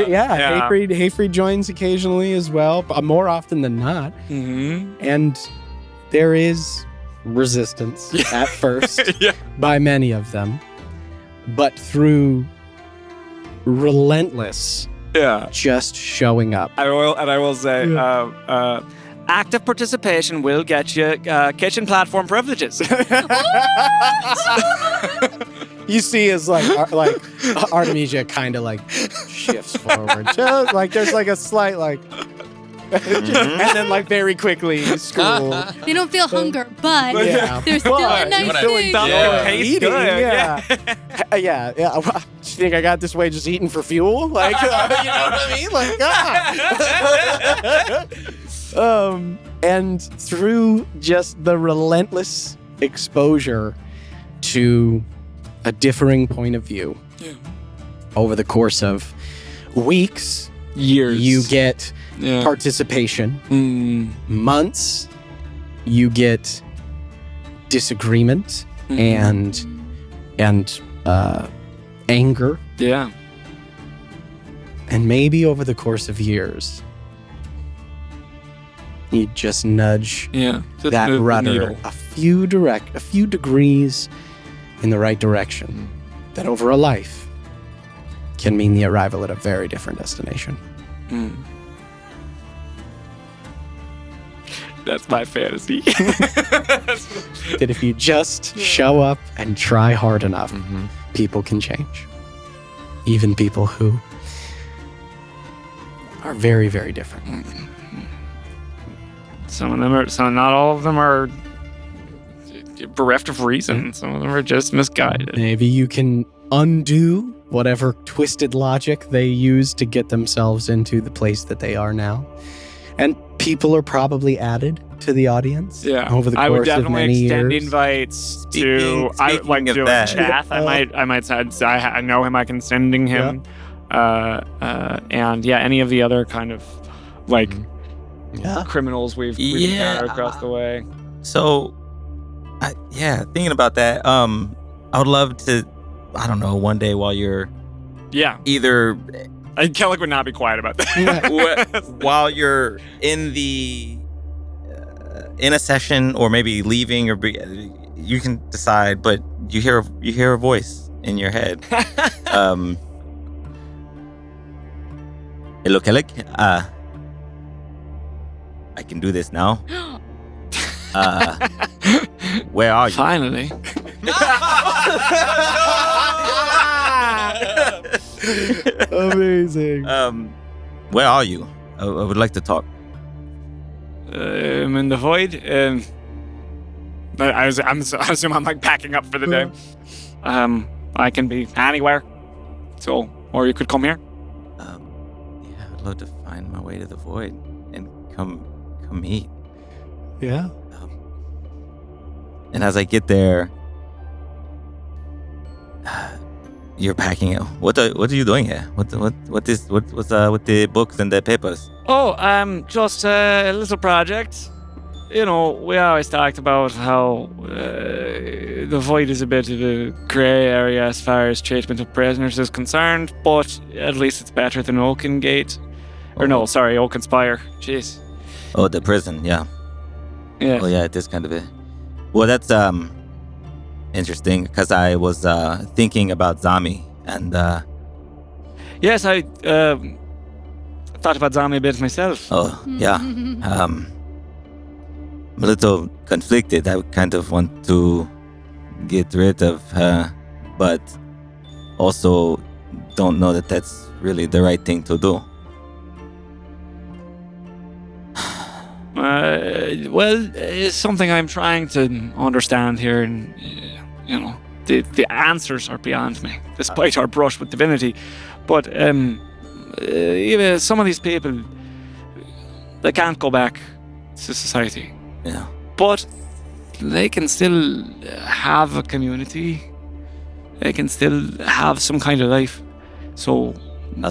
Hayfried joins occasionally as well, but more often than not. Mm-hmm. And there is resistance at first by many of them, but through relentless just showing up. I will say active participation will get you kitchen platform privileges. You see as like Artemisia kind of like shifts forward. Just like there's like a slight like and then like very quickly school. They don't feel hunger, but there's still a nice thing. Eating, yeah. Do you think I got this way just eating for fuel? Like, you know what I mean? Like, and through just the relentless exposure to a differing point of view over the course of weeks, years, you get participation. Months, you get disagreement and anger. Yeah. And maybe over the course of years, you just nudge that rudder a few degrees in the right direction. That over a life, can mean the arrival at a very different destination. That's my fantasy. That if you just show up and try hard enough, people can change. Even people who are very, very different. Some of them are, so not all of them are bereft of reason. Some of them are just misguided. Maybe you can undo whatever twisted logic they use to get themselves into the place that they are now. And people are probably added to the audience over the I would course of definitely many extend years. invites Speaking of do a that. chat. I might say I know him. I can sending him, and any of the other kind of like criminals we've encountered across the way. So, thinking about that, I would love to, I don't know, one day while you're either Kellic would not be quiet about that. while you're in the in a session or maybe leaving or you can decide, but you hear a voice in your head. Hello, Kellic. I can do this now. Where are you? Finally. Amazing. Where are you? I would like to talk. I'm in the void. I assume I'm like packing up for the day. I can be anywhere. So, or you could come here. I'd love to find my way to the void and come meet. Yeah. And as I get there, you're packing it. What are you doing here? What's with the books and the papers? Oh, just a little project. You know, we always talked about how the void is a bit of a grey area as far as treatment of prisoners is concerned, but at least it's better than Oaken Gate. Oaken Spire. Jeez. Oh, the prison, yeah. Yeah. Oh, yeah, it is kind of a... Well, that's interesting, because I was thinking about Zami, and... Yes, I thought about Zami a bit myself. Oh, yeah. I'm a little conflicted. I kind of want to get rid of her, but also don't know that that's really the right thing to do. It's something I'm trying to understand here, and the answers are beyond me, despite our brush with divinity. But even some of these people, they can't go back to society. Yeah. But they can still have a community. They can still have some kind of life. So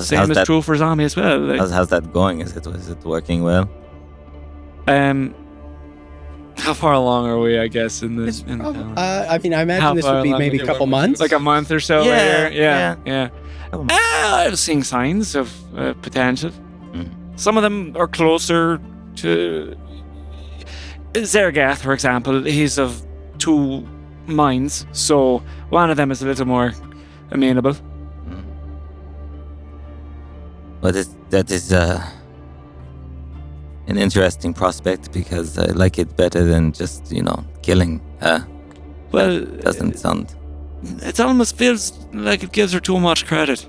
same is true for Zami as well. Like, how's that going? Is it working well? How far along are we, I guess, in this? I mean, I imagine this would be maybe a couple months. Like a month or so later. Yeah. I'm seeing signs of potential. Some of them are closer to Zergath, for example. He's of two minds, so one of them is a little more amenable. But that is an interesting prospect, because I like it better than just, killing her. Well, doesn't sound... It almost feels like it gives her too much credit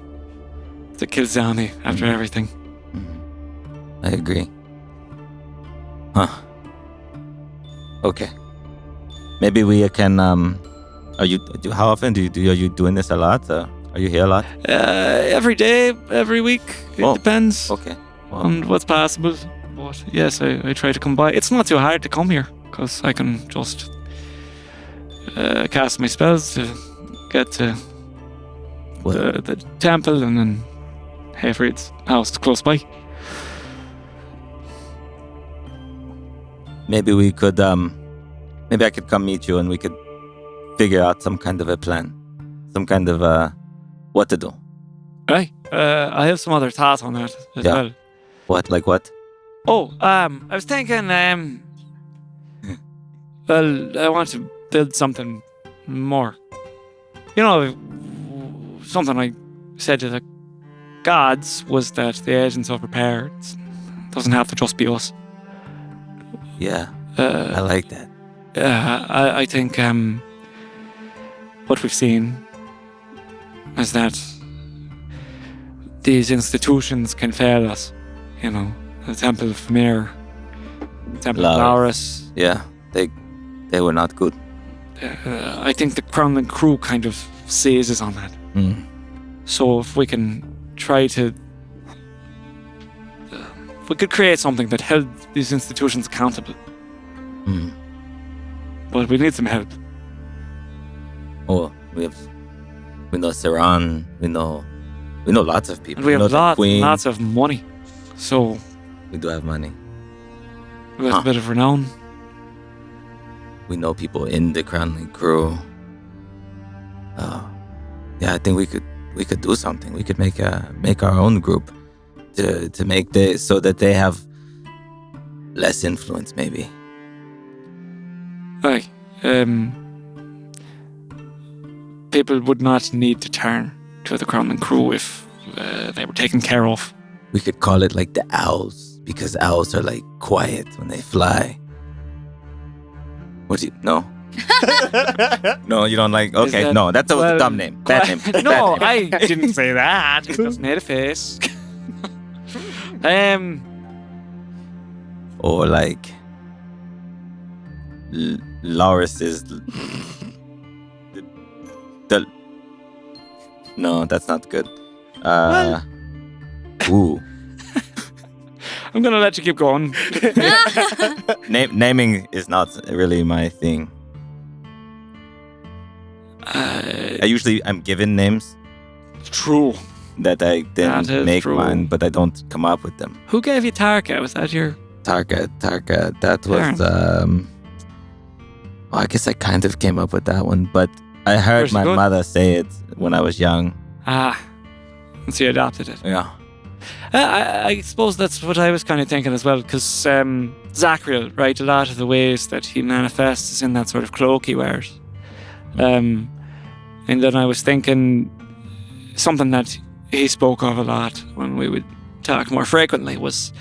to kill Zami after everything. I agree. Huh. Okay. Maybe we can, how often are you doing this a lot? Are you here a lot? Every day, every week. It depends on what's possible. But yes, I try to come by. It's not too hard to come here, because I can just cast my spells to get to the temple, and then Hayfried's house close by. Maybe we could, maybe I could come meet you and we could figure out some kind of a plan. Some kind of, what to do. Right. I have some other thoughts on that as well. What? Like what? Oh, I was thinking, well, I want to build something more. Something I said to the gods was that the agents of repair doesn't have to just be us. Yeah, I like that. I think what we've seen is that these institutions can fail us. You know, the Temple of Mir, Temple of Laurus. Yeah, they were not good. I think the Crown and Crew kind of seizes on that. So if we can try to... if we could create something that held these institutions accountable. But we need some help. Oh, we know Saran, we know lots of people. And we have know lots of money. So we do have money. we have a bit of renown. We know people in the Crown and Crew. Yeah, I think we could do something. We could make our own group to make so that they have less influence, maybe. Like, people would not need to turn to the Crown and Crew if they were taken care of. We could call it like the owls, because owls are like quiet when they fly. What do you... No? No, you don't like... Okay, that- no, that's a dumb name. Bad name. No, Bad name. I didn't say that. It just made a face. Or like... Laurus is... the... No, that's not good. Ooh. I'm gonna let you keep going. Naming is not really my thing. I'm given names True. that I That then is make true. mine, but I don't come up with them. Who gave you Tarka? Was that your... Tarka, that was, well, I guess I kind of came up with that one, but I heard Where's it my good? mother say it when I was young. And so you adopted it. Yeah. I suppose that's what I was kind of thinking as well, because Zachriel, right, a lot of the ways that he manifests is in that sort of cloak he wears. And then I was thinking something that he spoke of a lot when we would talk more frequently was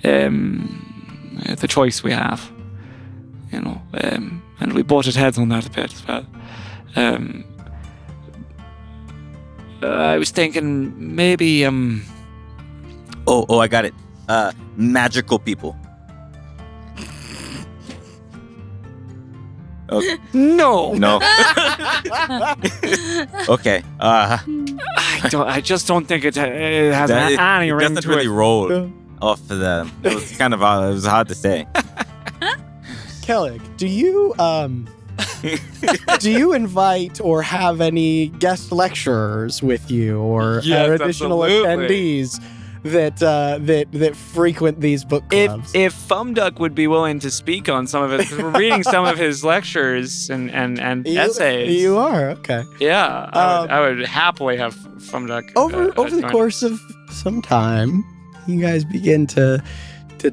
the choice we have, you know, and we butted heads on that a bit as well. I was thinking maybe Oh, I got it. Magical people. Okay. no. Okay. I just don't think it has any it ring doesn't to really it. roll off of the. It was kind of it was hard to say. Kellic, do you invite or have any guest lecturers with you or Yes, additional absolutely. attendees that frequent these book clubs? If Fumduck would be willing to speak on some of it, 'cause we're reading some of his lectures and essays. You are, okay. Yeah, I would happily have Fumduck. Over the join. course of some time, you guys begin to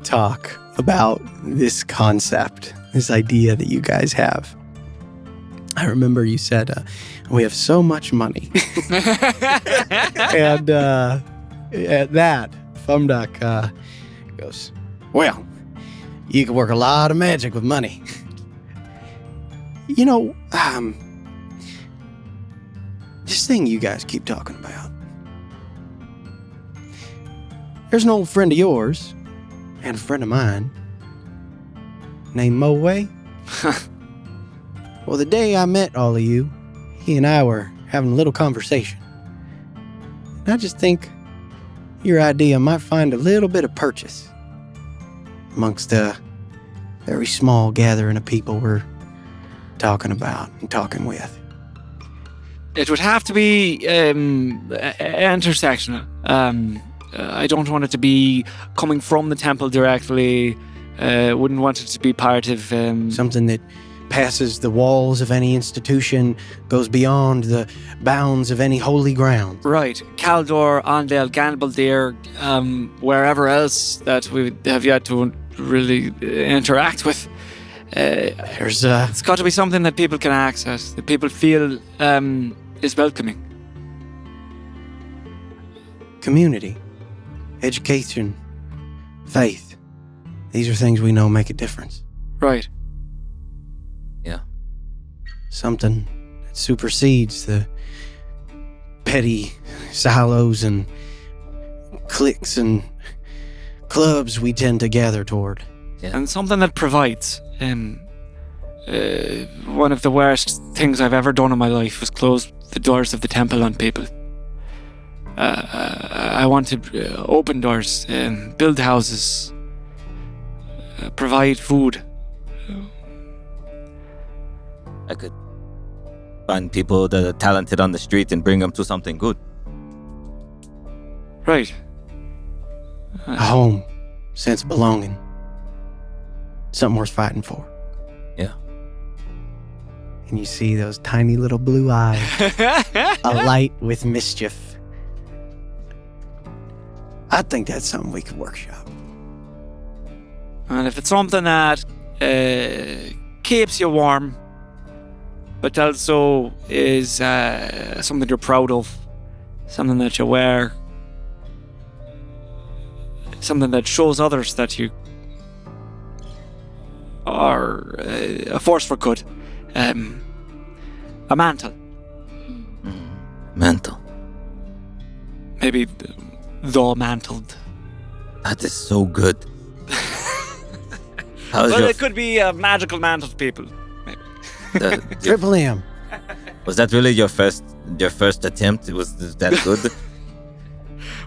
talk about this concept, this idea that you guys have. I remember you said, we have so much money. And at that, Fumduck goes, well, you can work a lot of magic with money. You know, this thing you guys keep talking about. There's an old friend of yours and a friend of mine named Mo Way. Well, the day I met all of you, he and I were having a little conversation. And I just think your idea might find a little bit of purchase amongst a very small gathering of people we're talking about and talking with. It would have to be intersectional. I don't want it to be coming from the temple directly. Wouldn't want it to be part of... Something that passes the walls of any institution, goes beyond the bounds of any holy ground. Right. Caldor, Ondale, Ganbaldir, wherever else that we have yet to really interact with. It's got to be something that people can access, that people feel is welcoming. community, education, faith. These are things we know make a difference. Right. Something that supersedes the petty silos and cliques and clubs we tend to gather toward. And something that provides. One of the worst things I've ever done in my life was close the doors of the temple on people. I want to open doors, build houses, provide food. I could find people that are talented on the street and bring them to something good. Right. A home, sense of belonging. Something worth fighting for. Yeah. And you see those tiny little blue eyes, alight with mischief. I think that's something we could workshop. And if it's something that keeps you warm, but also is something you're proud of, something that you wear, something that shows others that you are a force for good, a mantle. Mantle. Maybe the mantled. That is so good. How's Well, your... it could be a magical mantle to people. Maybe. Triple M. Was that really your first attempt? Was that good?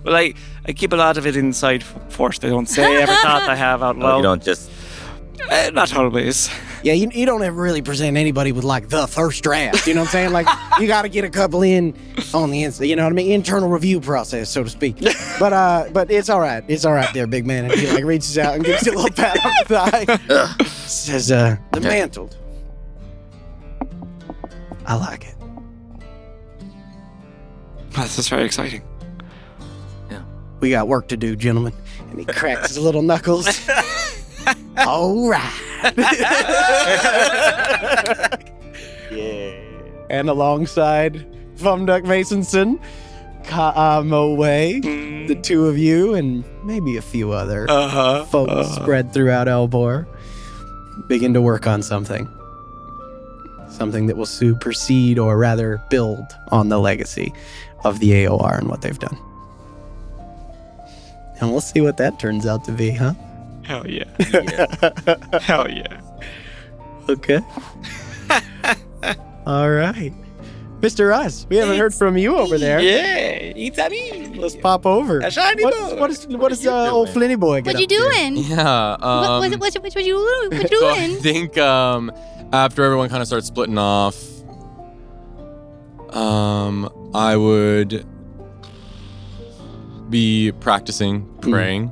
Well, I keep a lot of it inside first. I don't say every thought I have out Oh, loud. you don't just... Not always. Yeah, you don't ever really present anybody with like the first draft. You know what I'm saying? Like you got to get a couple in on the inside. You know what I mean? Internal review process, so to speak. But it's all right. It's all right there, big man. And he like reaches out and gives you a little pat on the thigh. Says, the mantled. I like it. That's very exciting. We got work to do, gentlemen. And he cracks his little knuckles. All right. Yeah. And alongside Fumduck Masonson, Ka'amoway, the two of you, and maybe a few other folks spread throughout Elbor, begin to work on something. Something that will supersede, or rather build, on the legacy of the AOR and what they've done. And we'll see what that turns out to be, huh? Hell yeah. Hell yeah. Okay. All right. Mr. Russ, we haven't heard from you over there. Yeah, it's a me. Let's pop over. A shiny boy. What is old Flinny boy get What you up to? doing? Yeah. What you So I doing? think after everyone kind of starts splitting off, I would be practicing praying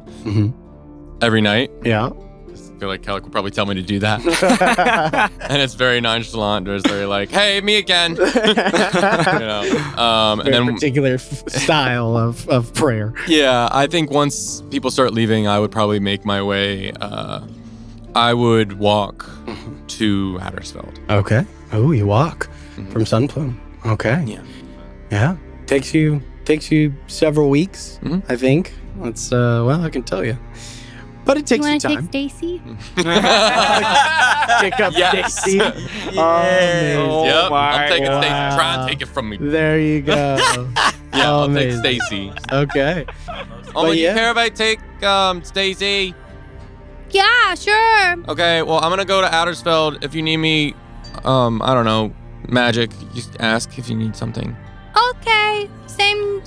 every night. Yeah. I feel like Kellic would probably tell me to do that. And it's very nonchalant. It's very like, hey, me again. And then particular style of prayer. yeah, I think once people start leaving, I would probably make my way. I would walk to Hattersfeld. Okay. Oh, you walk from Sunplume. Okay. Yeah. Yeah. Takes you several weeks, I think. It's I can tell you. But it You takes you want to take time. Stacy? Pick up Stacy. Yep. I'm taking Stacy. Try and take it from me. There you go. Yeah, I'll take Amazing. Stacy. Okay. Only yeah. you care if I take Stacy? Yeah, sure. Okay, well, I'm gonna go to Attersfeld. If you need me, I don't know, magic, just ask if you need something. Okay. Same.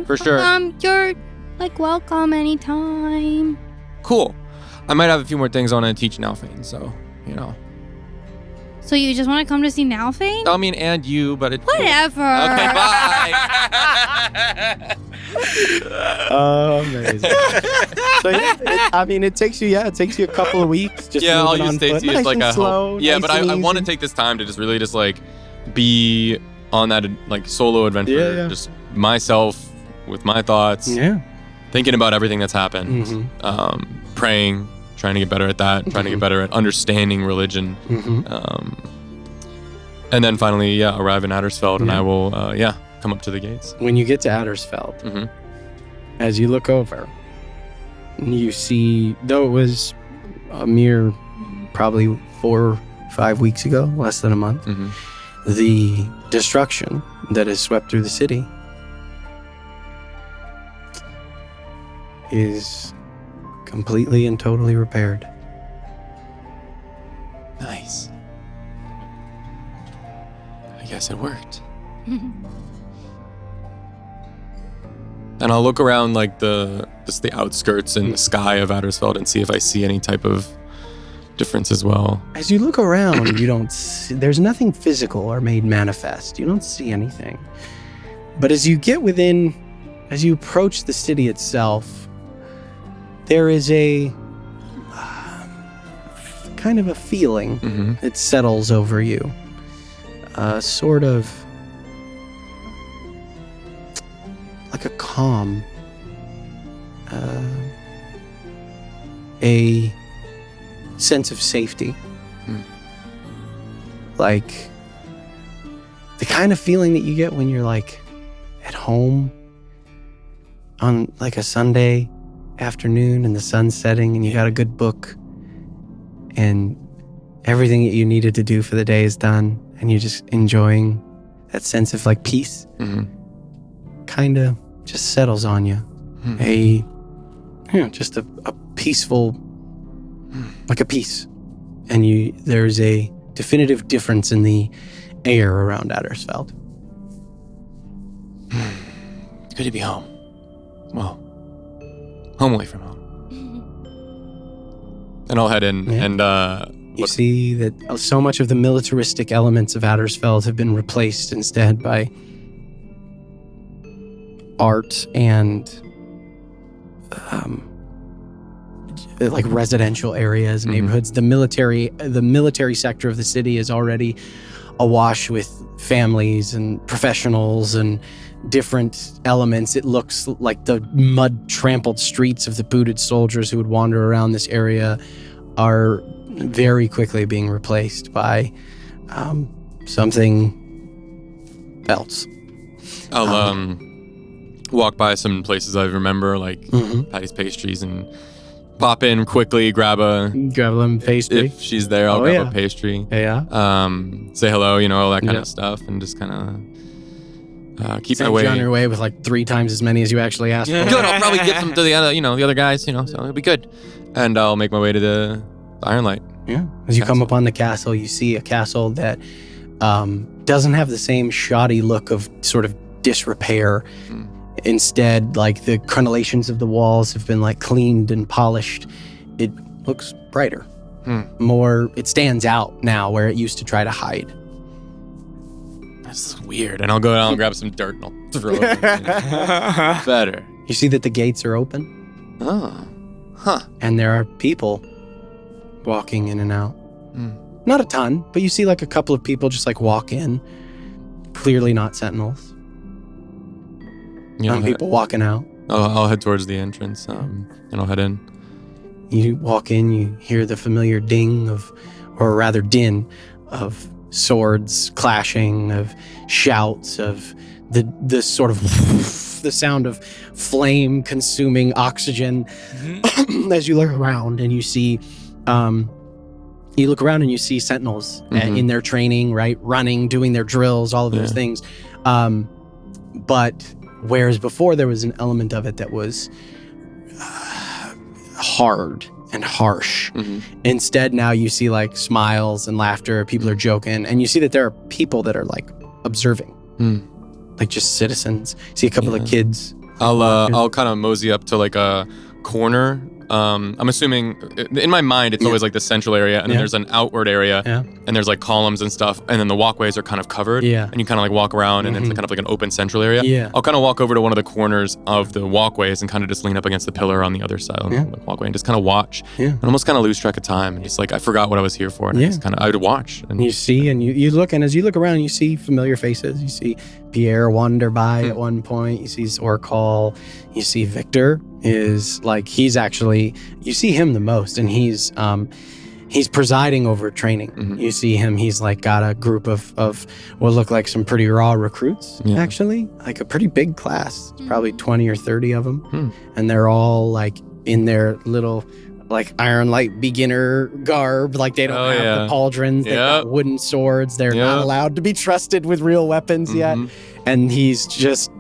For sure. You're like welcome anytime. Cool. I might have a few more things I want to teach Nalfane, so, you know. So you just want to come to see Nalfane? I mean, and you, but it's... Whatever. Okay, bye. Amazing. So it takes you a couple of weeks. Just Yeah, I'll moving use on foot. Stacy Nice as like and a slow, help. Yeah, nice but and I want to easy. take this time to just really just like be on that like solo adventure. Yeah. Just myself with my thoughts. Yeah. Thinking about everything that's happened. Praying, trying to get better at that, trying to get better at understanding religion. And then finally, arrive in Attersfeld, and I will, come up to the gates. When you get to Attersfeld, as you look over, you see, though it was a mere probably 4 or 5 weeks ago, less than a month, the destruction that has swept through the city is completely and totally repaired. Nice. I guess it worked. And I'll look around like the outskirts and the sky of Addersfeld and see if I see any type of difference as well. As you look around, you don't see, there's nothing physical or made manifest. You don't see anything. But as you get within, as you approach the city itself, there is a kind of a feeling that settles over you. Sort of like a calm, a sense of safety. Like the kind of feeling that you get when you're like at home on like a Sunday afternoon and the sun's setting and you got a good book and everything that you needed to do for the day is done and you're just enjoying that sense of like peace. Kind of just settles on you. Just a peaceful, like a peace. And there's a definitive difference in the air around Addersfeld. It's good to be home. Well, home away from home. And I'll head in and you see that so much of the militaristic elements of Addersfeld have been replaced instead by art and like residential areas, neighborhoods. The military sector of the city is already awash with families and professionals and different elements. It looks like the mud-trampled streets of the booted soldiers who would wander around this area are very quickly being replaced by something else. I'll walk by some places I remember, like Patty's Pastries, and pop in quickly, grab them pastry. If she's there, I'll grab a pastry. Yeah. Say hello, all that kind of stuff, and just kind of keep my way. Send you on your way with like 3 times as many as you actually asked for. Good. I'll probably give them to the other, the other guys, so it'll be good. And I'll make my way to the Ironlight. Yeah. As you come upon the castle, you see a castle that doesn't have the same shoddy look of sort of disrepair. Instead, like the crenellations of the walls have been like cleaned and polished. It looks brighter. More, it stands out now where it used to try to hide. That's weird. And I'll go down and grab some dirt and I'll throw it. Better. You see that the gates are open. Oh. Huh. And there are people walking in and out. Not a ton, but you see like a couple of people just like walk in. Clearly not sentinels. Some people walking out. I'll head towards the entrance and I'll head in. You walk in, you hear the familiar din of swords clashing, of shouts, of the sort of the sound of flame consuming oxygen. As you look around and you see sentinels in their training, right? Running, doing their drills, all of those things. But whereas before there was an element of it that was hard and harsh. Instead, now you see like smiles and laughter, people are joking, and you see that there are people that are like observing, like just citizens. See a couple of kids. I'll kind of mosey up to like a corner. I'm assuming in my mind it's always like the central area, and then there's an outward area, and there's like columns and stuff, and then the walkways are kind of covered, and you kind of like walk around, and it's kind of like an open central area. I'll kind of walk over to one of the corners of the walkways and kind of just lean up against the pillar on the other side of the walkway and just kind of watch, and almost kind of lose track of time, and just like I forgot what I was here for, and I would watch. And you see, and you look, and as you look around, you see familiar faces. You see Pierre wander by at one point. You see Zorkal. You see Victor is like, he's actually, you see him the most, and he's He's presiding over training. Mhm. You see him, he's like got a group of what look like some pretty raw recruits, Yeah. actually. Like a pretty big class, probably 20 or 30 of them. Hmm. And they're all like in their little like Iron Light beginner garb. Like they don't Oh, have yeah. the pauldrons, they've got Yep. wooden swords. They're not Yep. allowed to be trusted with real weapons yet. Mhm. And he's just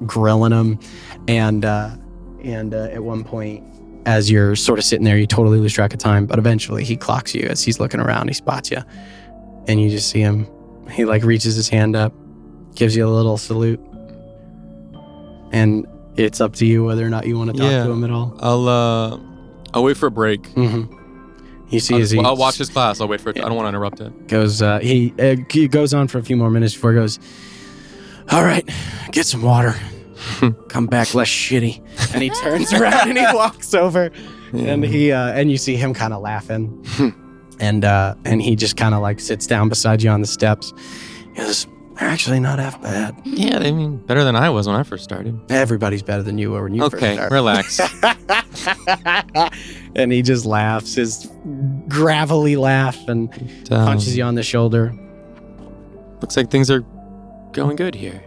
grilling them. And at one point, as you're sort of sitting there, you totally lose track of time. But eventually, he clocks you as he's looking around. He spots you, and you just see him. He like reaches his hand up, gives you a little salute, and it's up to you whether or not you want to talk Yeah. to him at all. I'll wait for a break. Mm-hmm. You see, as he I'll watch his class. I'll wait for it. I don't want to interrupt it. goes. He goes on for a few more minutes before he goes. All right, get some water. Come back less shitty. And he turns around and he walks over, and you see him kind of laughing, and he just kind of like sits down beside you on the steps. He goes, "They're actually not half bad. Yeah, I mean, better than I was when I first started. Everybody's better than you were when you first Okay, started." relax. And he just laughs, his gravelly laugh, and punches you on the shoulder. Looks like things are going good here.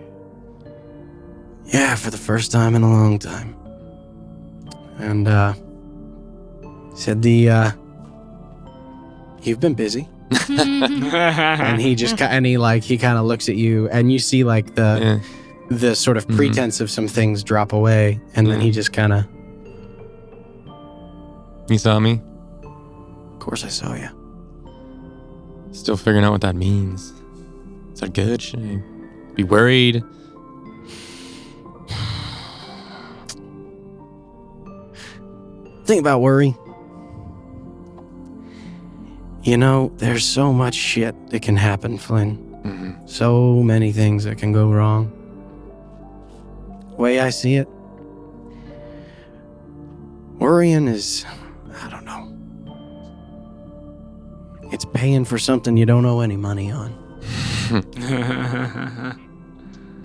Yeah, for the first time in a long time. And said you've been busy. And he just kind of looks at you, and you see like the sort of pretense of some things drop away, and then he just kind of, You saw me? of course I saw you. Still figuring out what that means. Is that good? Should I be worried? Think about worry. You know, there's so much shit that can happen, Flynn. Mm-hmm. So many things that can go wrong. The way I see it, worrying is, I don't know. It's paying for something you don't owe any money on.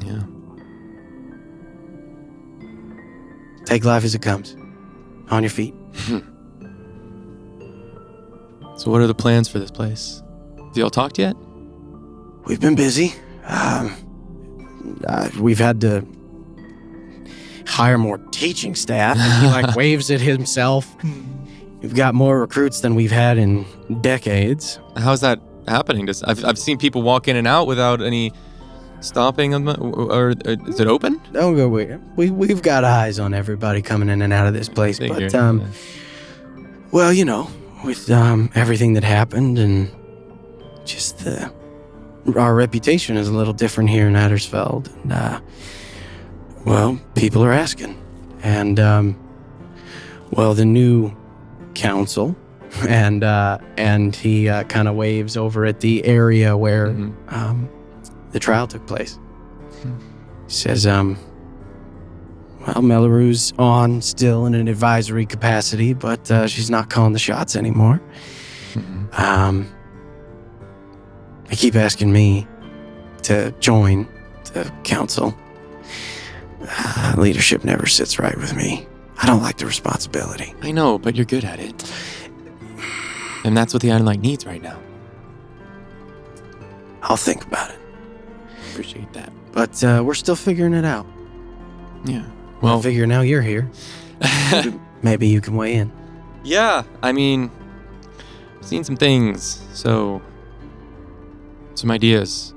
Yeah. Take life as it comes. On your feet. So what are the plans for this place? Have y'all talked yet? We've been busy. We've had to hire more teaching staff, and he like waves at himself. We've got more recruits than we've had in decades. How's that happening? I've seen people walk in and out without any stopping, or is it open? Don't go weird. We've got eyes on everybody coming in and out of this place. Figure, But well, you know, with everything that happened and just our reputation is a little different here in Addersfeld. And, well, people are asking. And well, the new council and he kind of waves over at the area where the trial took place. He says, well, Melloru's on still in an advisory capacity, but she's not calling the shots anymore. They keep asking me to join the council. Leadership never sits right with me. I don't like the responsibility. I know, but you're good at it. And that's what the Iron Light needs right now. I'll think about it. Appreciate that. But we're still figuring it out. Yeah. I Well, figure now you're here. Maybe you can weigh in. yeah, I mean, I've seen some things, so some ideas.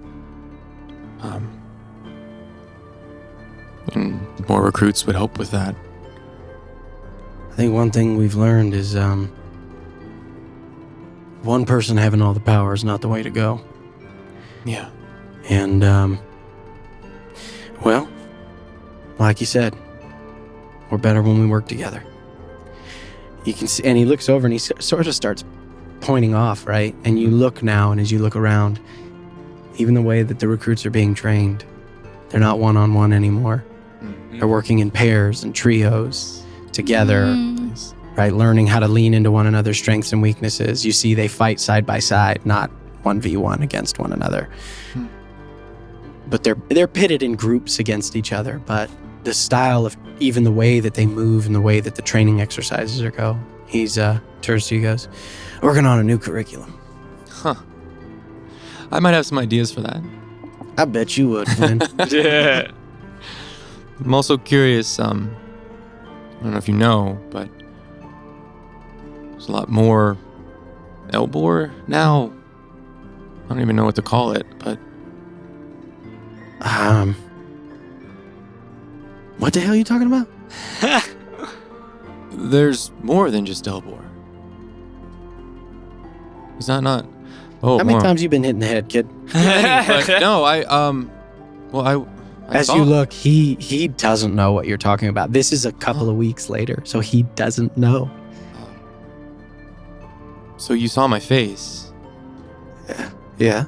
And more recruits would help with that. I think one thing we've learned is one person having all the power is not the way to go. Yeah. And, well, like you said, we're better when we work together. You can see, and he looks over and he sort of starts pointing off, right? And you look now, and as you look around, even the way that the recruits are being trained, they're not one-on-one anymore. They're working in pairs and trios together, right? Learning how to lean into one another's strengths and weaknesses. You see they fight side by side, not 1v1 against one another. But they're pitted in groups against each other, but the style of even the way that they move and the way that the training exercises are go, He's turns to you guys. Working on a new curriculum. Huh. I might have some ideas for that. I bet you would, Flynn. Yeah. I'm also curious, I don't know if you know, but there's a lot more Elbor now. I don't even know what to call it, but what the hell are you talking about? there's more than just Elbor. Is that not? Oh, How many more. times you been hit in the head, kid? But no, I As saw- you look, he doesn't know what you're talking about. This is a couple of weeks later, so he doesn't know. So you saw my face. Yeah.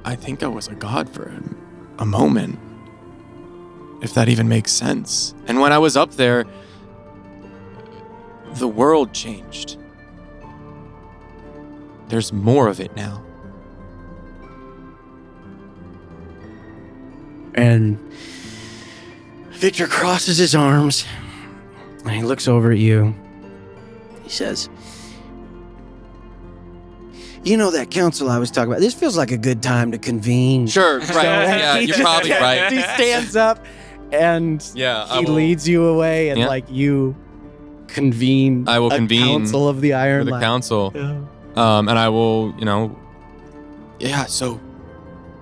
I think I was a god for a moment. If that even makes sense. And when I was up there, the world changed. There's more of it now. And Victor crosses his arms and he looks over at you. He says, "You know that council I was talking about? This feels like a good time to convene." Sure, right. Yeah, you're probably right. He stands up and Yeah, I he will- leads you away and Yeah. like you convene I will a convene council of the Iron For the Light. council. Yeah. And I will, so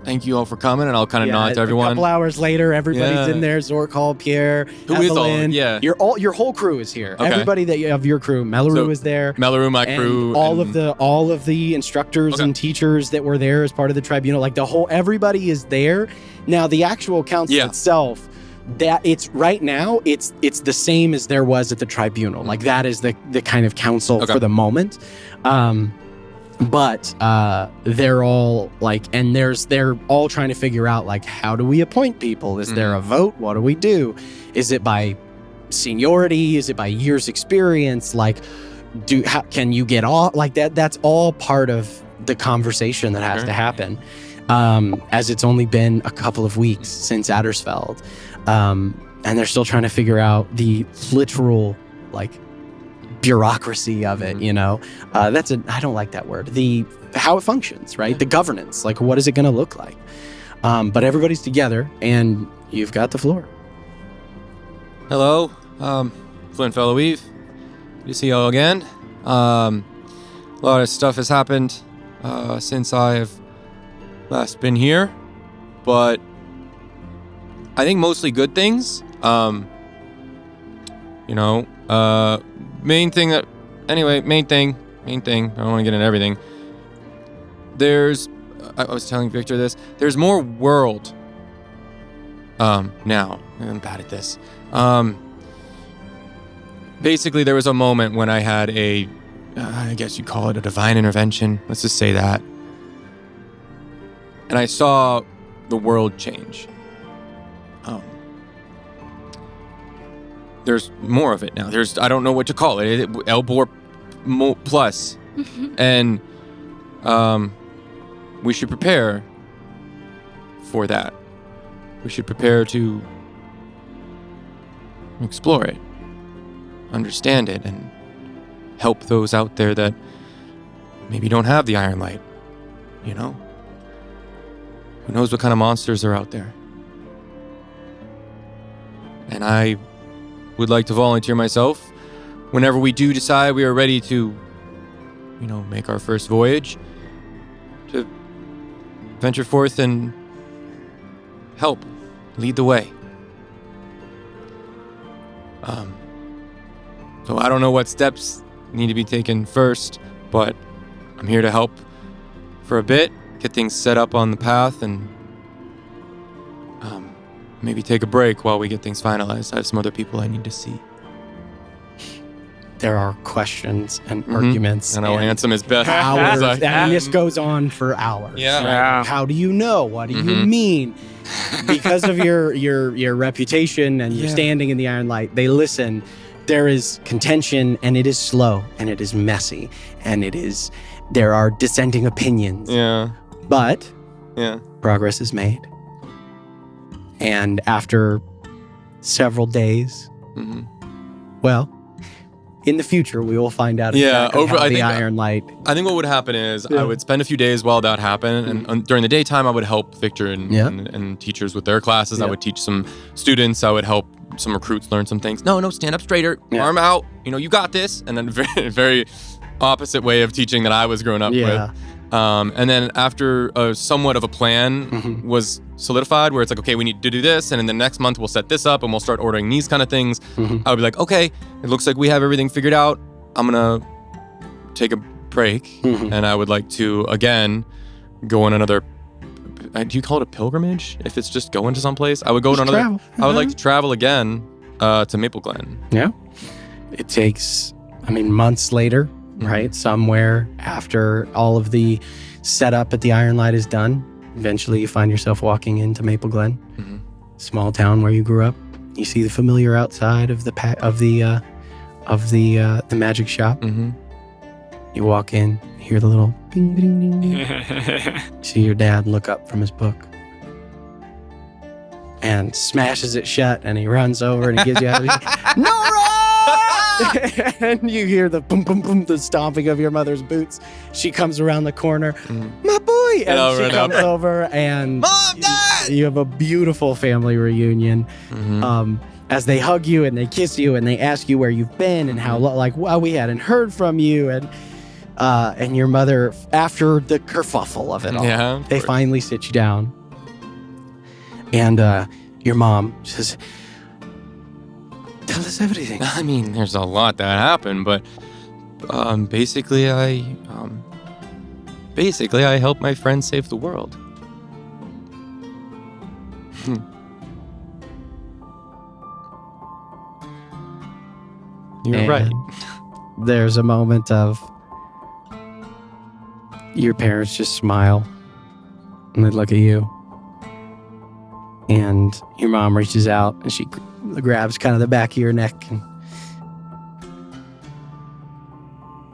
thank you all for coming, and I'll kind of nod to A everyone. couple hours later, everybody's Yeah. in there. Zorkhal, Pierre, Who is all- Evelyn. yeah. Your whole crew is here. Okay. Everybody that you have your crew. Melleru So, is there. Melleru, my And crew. all and- of the instructors Okay. and teachers that were there as part of the tribunal, like everybody is there. Now the actual council Yeah. itself, that it's right now, it's the same as there was at the tribunal. Like that is the kind of council Okay. for the moment. But they're all like, and they're all trying to figure out like, how do we appoint people? Is there a vote? What do we do? Is it by seniority? Is it by years experience? Like, can you get off like that? That's all part of the conversation that has to happen. As it's only been a couple of weeks since Addersfeld, and they're still trying to figure out the literal like bureaucracy of it. You know, I don't like that word. How it functions, right? The governance, like what is it going to look like? But everybody's together, and you've got the floor. Hello, Flint Fellow Eve. Good to see you all again. A lot of stuff has happened since I have last been here, but I think mostly good things. Main thing. I don't want to get into everything. I was telling Victor this. There's more world. Now I'm bad at this. Basically, there was a moment when I had I guess you'd call it a divine intervention. Let's just say that. And I saw the world change. There's more of it now. I don't know what to call it. Elbor plus. And we should prepare for that. We should prepare to explore it, understand it, and help those out there that maybe don't have the Iron Light. You know? Who knows what kind of monsters are out there? And I would like to volunteer myself whenever we do decide we are ready to, make our first voyage, to venture forth and help, lead the way. So I don't know what steps need to be taken first, but I'm here to help for a bit, get things set up on the path, and maybe take a break while we get things finalized. I have some other people I need to see. There are questions and arguments, And I'll answer them as best hours. as I I mean, can. this goes on for hours. Yeah. Yeah. How do you know? What do you mean? Because of your reputation and your Yeah. standing in the Iron Light, they listen. There is contention, and it is slow, and it is messy, and there are dissenting opinions. Yeah. But Yeah. progress is made. And after several days, Mm-hmm. well, in the future, we will find out Yeah, exactly how I the think- Iron Light. I think what would happen is Yeah. I would spend a few days while that happened, and during the daytime I would help Victor and, Yeah. and teachers with their classes. Yeah. I would teach some students. I would help some recruits learn some things. No, stand up straighter, Yeah. arm out. You got this. And then very, very opposite way of teaching that I was growing up Yeah. with. And then after somewhat of a plan Mhm. was solidified, where it's like, okay, we need to do this, and in the next month we'll set this up, and we'll start ordering these kind of things. Mhm. I would be like, okay, it looks like we have everything figured out. I'm gonna take a break, Mhm. and I would like to again go on another. Do you call it a pilgrimage? If it's just going to someplace, I would go on Just another. travel. I would like to travel again to Maple Glen. Yeah. It takes, months later, right? Somewhere after all of the setup at the Iron Light is done, eventually you find yourself walking into Maple Glen, Mhm. small town where you grew up. You see the familiar outside of the magic shop. Mm-hmm. You walk in, hear the little ding, ding, ding, ding. See your dad look up from his book and smashes it shut, and he runs over and he gives you a Nora! And you hear the boom, boom, boom, the stomping of your mother's boots. She comes around the corner, my boy, and I'll she run comes up. over, and Mom, Dad! you have a beautiful family reunion. Mm-hmm. As they hug you and they kiss you and they ask you where you've been and how, we hadn't heard from you, and your mother, after the kerfuffle of it all, Yeah, of they course. finally sit you down, and your mom says, "Tell us everything." There's a lot that happened, but basically, I helped my friend save the world. You're right. And there's a moment of your parents just smile and they look at you. And your mom reaches out and she grabs kind of the back of your neck and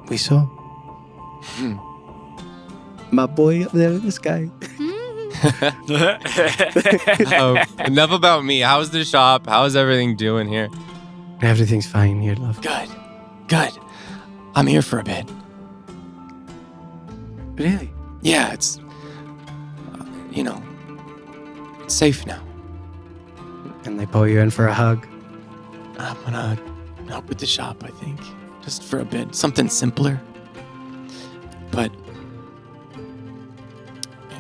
we saw my boy up there in the sky. Enough about me. How's the shop? How's everything doing here? Everything's fine here, love. Good. I'm here for a bit. Really? Yeah, it's, it's safe now. And they pull you in for a hug. I'm gonna help with the shop, I think. Just for a bit. Something simpler. But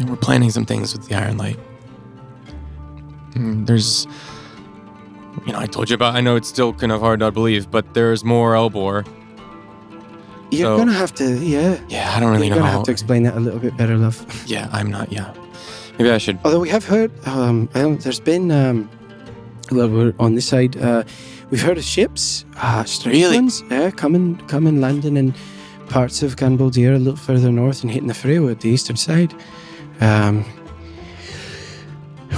we're planning some things with the Iron Light. There's, I told you about, I know it's still kind of hard to believe, but there's more Elbor. You're So- gonna have to, yeah. Yeah, I don't really You're know gonna how. have to explain that a little bit better, love. Yeah, I'm not, yeah. Maybe I should. Although we have heard, there's been, we're on this side, we've heard of ships, strange Really? ones, coming, landing in parts of Canboldir a little further north and hitting the Freyo at the eastern side.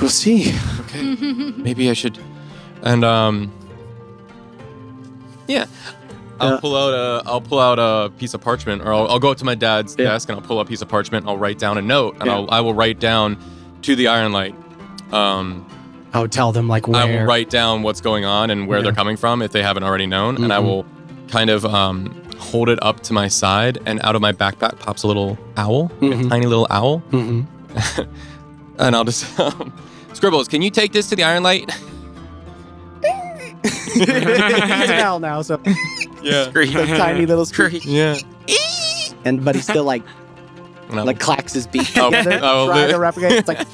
We'll see. Okay. Maybe I should. And yeah. I'll pull out a piece of parchment, or I'll go up to my dad's desk and I'll pull out a piece of parchment and I'll write down a note, and I will write down to the Iron Light. I would tell them, like, where. I will write down what's going on and where they're coming from if they haven't already known, and I will kind of hold it up to my side, and out of my backpack pops a little owl, a tiny little owl, and I'll just Scribbles, can you take this to the Iron Light? He's an owl now, so Yeah. the tiny little screech. Yeah. But he's still like clacks his beak together, oh, try to replicate. It's like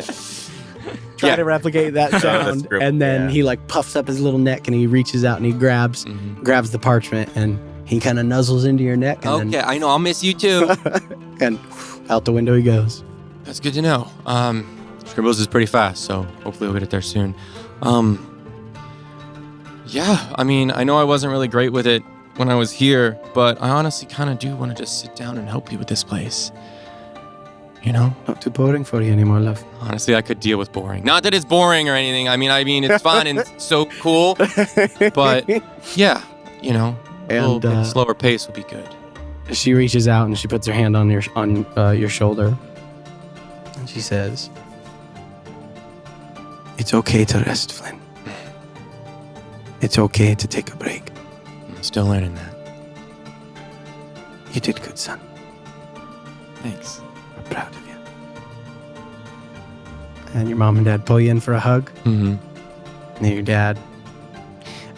try to replicate that sound, scribble, and then he like puffs up his little neck and he reaches out and he grabs the parchment and he kind of nuzzles into your neck. And Okay, I know. I'll miss you too. and out the window he goes. That's good to know. Scribbles is pretty fast, so hopefully we'll get it there soon. Yeah, I mean, I know I wasn't really great with it when I was here, but I honestly kind of do want to just sit down and help you with this place. You know? Not too boring for you anymore, love. Honestly, I could deal with boring. Not that it's boring or anything. I mean, it's fun and it's so cool. But yeah, you know, a little bit slower pace would be good. She reaches out and she puts her hand on your shoulder, and she says, "It's okay to rest, Flynn. It's okay to take a break." I'm still learning that. You did good, son. Thanks. I'm proud of you. And your mom and dad pull you in for a hug. Mm-hmm. And your dad.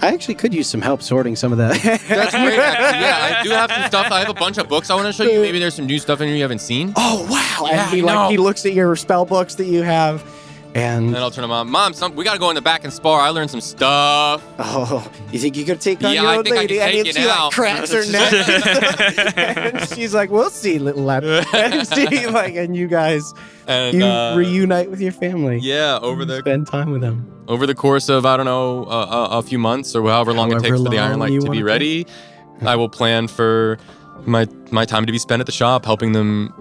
I actually could use some help sorting some of that. That's great, actually. Yeah, I do have some stuff. I have a bunch of books I want to show you. Maybe there's some new stuff in here you haven't seen. Oh, wow. Yeah, And he looks at your spell books that you have. And And, then I'll turn to Mom, we got to go in the back and spar. I learned some stuff. oh, you think you could take on Yeah, your I old think I lady? can And take she it now. like cracks her neck. And she's like, we'll see, little lad. And she and you guys, And you reunite with your family. yeah, Spend time with them. over the course of, I don't know, a few months or however long it However takes for the long Iron Light you to wanna be ready, I will plan for my time to be spent at the shop, helping them,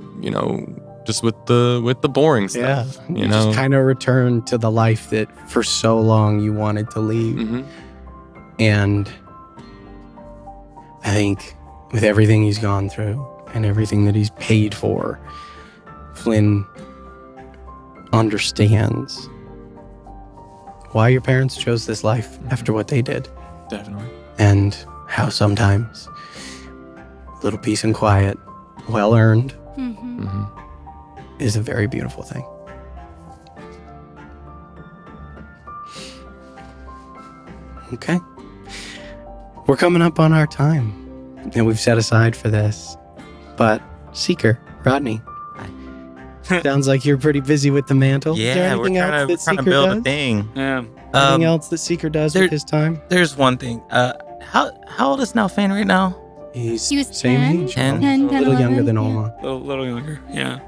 just with the boring stuff. Yeah. You know? Just kind of return to the life that for so long you wanted to leave. Mm-hmm. And I think with everything he's gone through and everything that he's paid for, Flynn understands why your parents chose this life after what they did. Definitely. And how sometimes a little peace and quiet, well earned, Mm-hmm. Mm-hmm. is a very beautiful thing. Okay. We're coming up on our time that we've set aside for this. But Seeker, Rodney, sounds like you're pretty busy with the mantle. Is there Yeah, we're anything else trying that to Seeker build does? a thing. Yeah. Anything else that Seeker does there- with his time? There's one thing. How old is Nalfane right now? He's He was same 10? age. 10? 10, a little 11, younger than yeah. Oma. Little younger. Yeah.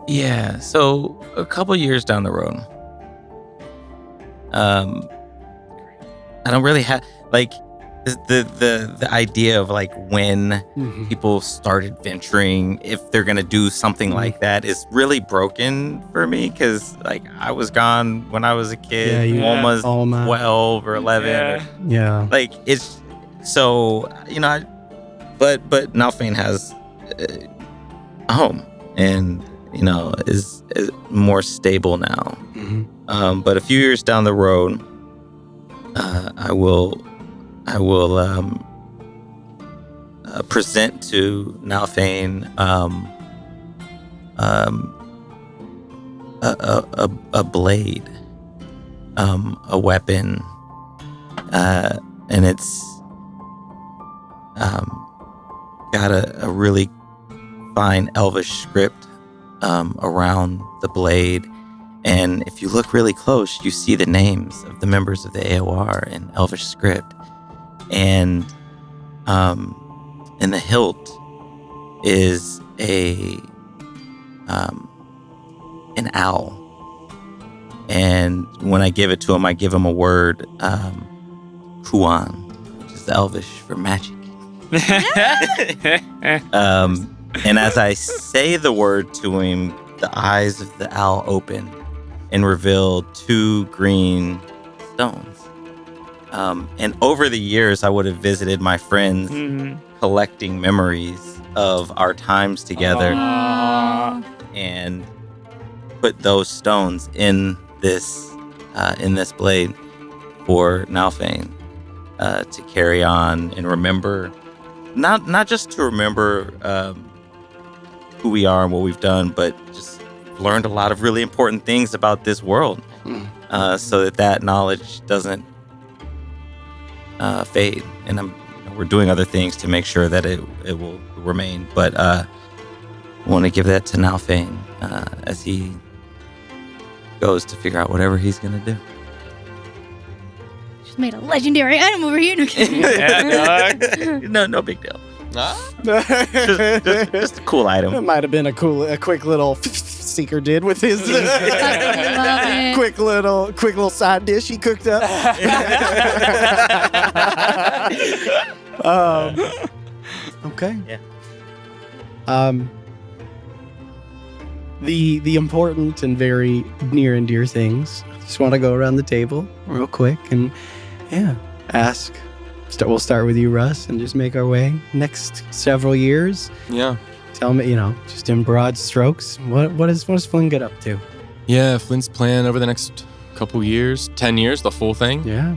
Yeah. So a couple years down the road, I don't really have the idea of like when Mhm. people started venturing, if they're gonna do something like that, is really broken for me because like I was gone when I was a kid. Yeah, you- Almost Alma. 12 or 11. Yeah. Yeah. Like it's so but Nalfane has a home and is more stable now. Mhm. But a few years down the road, I will present to Nalfane a blade, a weapon, and it's got a really fine Elvish script around the blade. And if you look really close, you see the names of the members of the AOR in Elvish script. And in the hilt is an owl. And when I give it to him, I give him a word, Kuan, which is Elvish for magic. And as I say the word to him, the eyes of the owl open and reveal 2 green stones. And over the years, I would have visited my friends, collecting memories of our times together, and put those stones in this blade for Nalfane to carry on and remember, not just to remember who we are and what we've done, but just learned a lot of really important things about this world, so that knowledge doesn't fade. And we're doing other things to make sure that it will remain. But I want to give that to Nalfane as he goes to figure out whatever he's gonna do. Just made a legendary item over here. No kidding. Yeah, dog. No big deal. Ah? Just a cool item. It might have been a quick little Seeker did with his Love it. quick little side dish he cooked up. Okay. Yeah. The important and very near and dear things. I just want to go around the table real quick and ask. We'll start with you, Russ, and just make our way. Next several years, Yeah. tell me, just in broad strokes, what is Flynn get up to? Yeah, Flynn's plan over the next couple years, 10 years, the full thing. Yeah,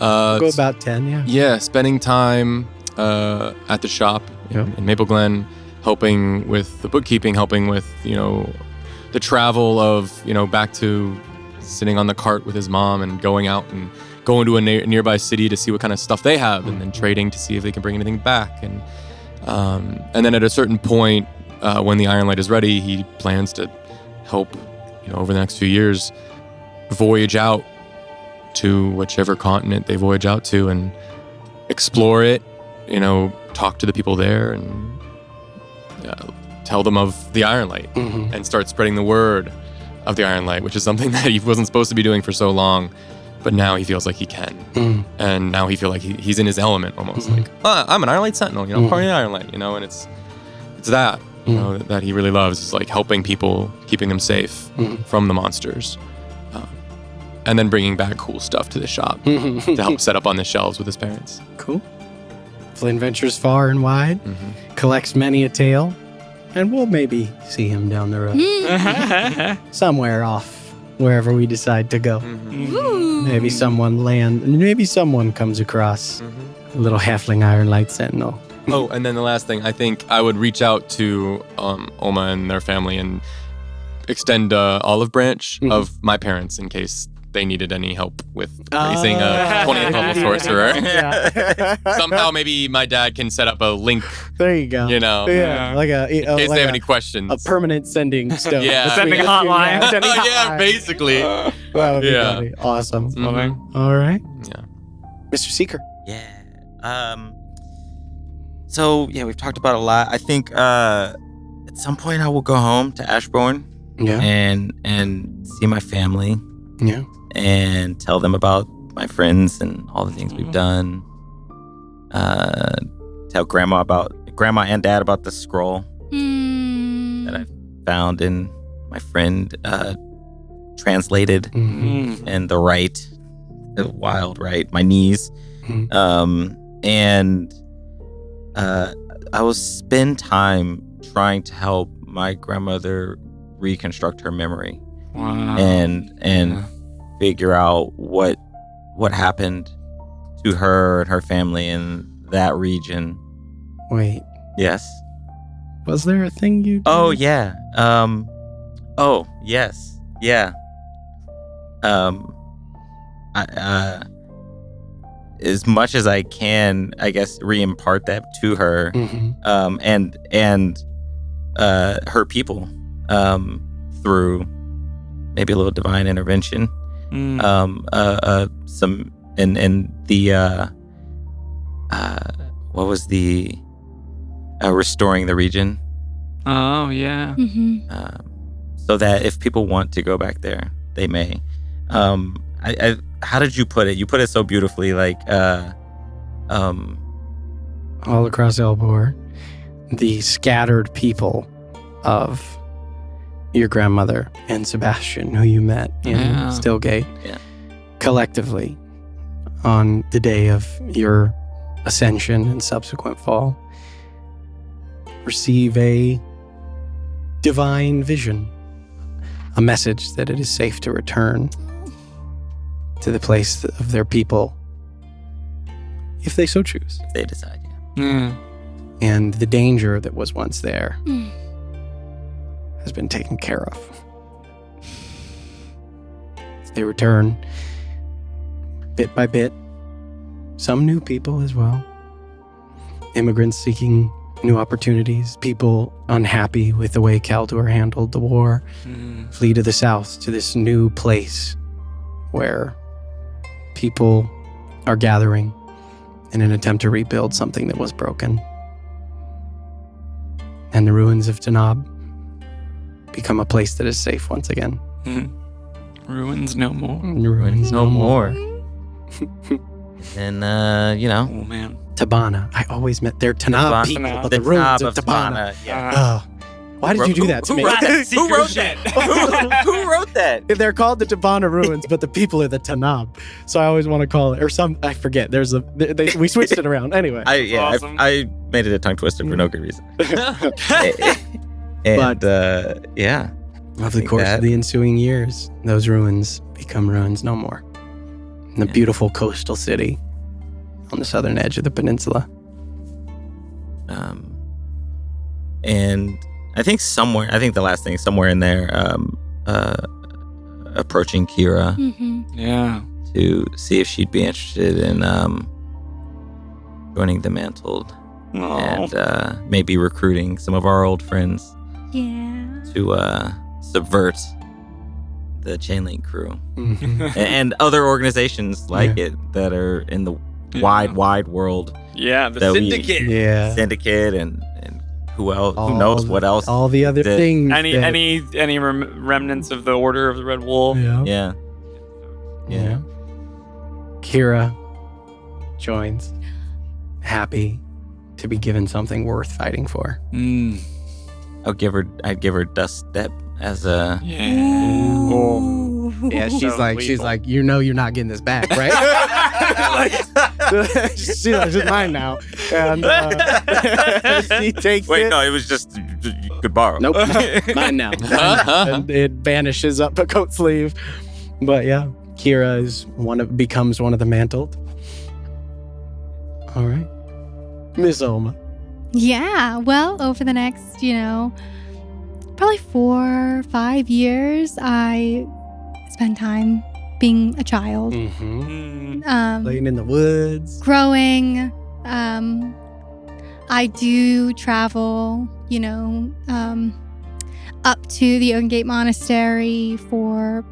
go about 10. Yeah. Yeah, spending time at the shop in Maple Glen, helping with the bookkeeping, helping with, the travel of, back to sitting on the cart with his mom and going out and going to a nearby city to see what kind of stuff they have, and then trading to see if they can bring anything back. And then at a certain point, when the Iron Light is ready, he plans to help, over the next few years, voyage out to whichever continent they voyage out to and explore it, talk to the people there and tell them of the Iron Light and start spreading the word of the Iron Light, which is something that he wasn't supposed to be doing for so long, but now he feels like he can. And now he feels like he's in his element almost. Like, I'm an Iron Light Sentinel, part of the Iron Light, and it's that, that he really loves, is like helping people, keeping them safe from the monsters. And then bringing back cool stuff to the shop to help set up on the shelves with his parents. Cool. Flynn ventures far and wide, collects many a tale, and we'll maybe see him down the road. Somewhere off, wherever we decide to go. Maybe someone comes across a little halfling Iron Light Sentinel. Oh, and then the last thing, I think I would reach out to Oma and their family and extend an olive branch of my parents in case they needed any help with raising a 20th level sorcerer. Somehow maybe my dad can set up a link. There you go. Like in case they have any questions. A permanent sending stone. Sending hotline. Yeah, basically. That would be funny. Awesome. All right. Yeah. Mr. Seeker. Yeah. So we've talked about a lot. I think at some point I will go home to Ashbourne. Yeah. And see my family. Yeah. And tell them about my friends and all the things we've done. Tell grandma and dad about the scroll that I found and my friend translated and the wild rite, my knees. And I will spend time trying to help my grandmother reconstruct her memory. And figure out what happened to her and her family in that region. Wait. Yes. Was there a thing you did? Oh yeah. Oh yes. Yeah. I as much as I can, I guess, re-impart that to her, and her people, through maybe a little divine intervention. Some and the what was the restoring the region? Oh yeah. So that if people want to go back there, they may. How did you put it? You put it so beautifully, like all across Elbor, the scattered people of your grandmother and Sebastian, who you met in Stillgate, collectively on the day of your ascension and subsequent fall, receive a divine vision, a message that it is safe to return to the place of their people if they so choose. If they decide, And the danger that was once there has been taken care of. They return bit by bit, some new people as well, immigrants seeking new opportunities, people unhappy with the way Kaldor handled the war, flee to the south to this new place where people are gathering in an attempt to rebuild something that was broken. And the ruins of Tanab become a place that is safe once again. Ruins no more. Ruins no more. And, Oh, man. Tabana. I always met their Tanab people, but the ruins of Tabana. Yeah. Why did you do that to me? Who wrote that? Who wrote that? They're called the Tabana ruins, but the people are the Tanab. So I always want to call it, or I forget. We switched it around. Anyway. Awesome. I made it a tongue twister for no good reason. But yeah. Over the course of the ensuing years, those ruins become ruins no more. In the beautiful coastal city on the southern edge of the peninsula. And I think the last thing, somewhere in there, approaching Kira Yeah. to see if she'd be interested in joining the Mantled and maybe recruiting some of our old friends to subvert the Chainlink crew and other organizations like it that are in the wide world. Yeah, the that syndicate. Yeah. And who else? Who knows what else? All the other things. Any remnants of the Order of the Red Wolf? Yeah. Yeah. Kira joins, happy to be given something worth fighting for. I'd give her Dust Step as a Yeah, she's like, you know, you're not getting this back, right? She's like, it's mine now, and she takes it. Wait, no, it was just you could borrow. Nope, mine now. And it vanishes up a coat sleeve. But yeah, Kira becomes one of the Mantled. All right, Miss Oma. Yeah, well, over the next, probably 4 or 5 years, I spend time being a child, Playing in the woods. growing. I do travel, up to the Oaken Gate Monastery for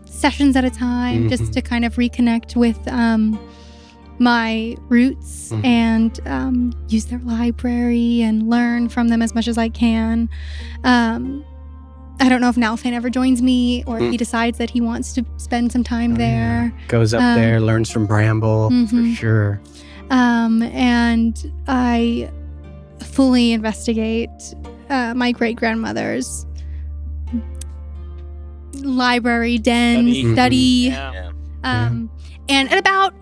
sessions at a time, just to kind of reconnect with my roots and use their library and learn from them as much as I can. I don't know if Nalfane ever joins me or if he decides that he wants to spend some time there. Goes up there, learns from Bramble for sure. And I fully investigate my great-grandmother's library, den, study. And at about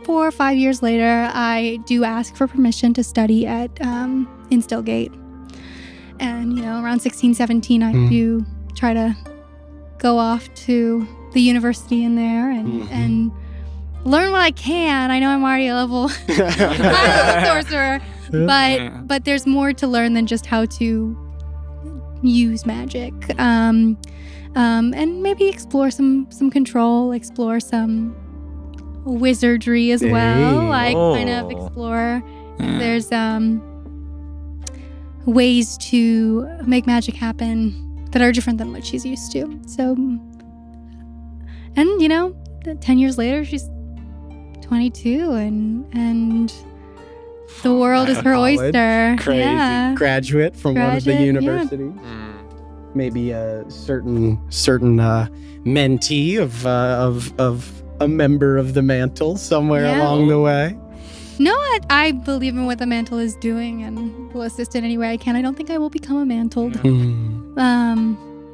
4 or 5 years later, I do ask for permission to study at in Stillgate. And, around 16, 17, I do try to go off to the university in there and learn what I can. I know I'm already a level sorcerer, but there's more to learn than just how to use magic. And maybe explore some control, explore some wizardry as well. I kind of explore if there's ways to make magic happen that are different than what she's used to. So, and 10 years later, she's 22 and the world is her oyster. Crazy. Yeah. Graduate from one of the universities. Maybe a certain mentee of a member of the Mantle somewhere along the way. No, I believe in what the Mantle is doing and will assist in any way I can. I don't think I will become a Mantled. That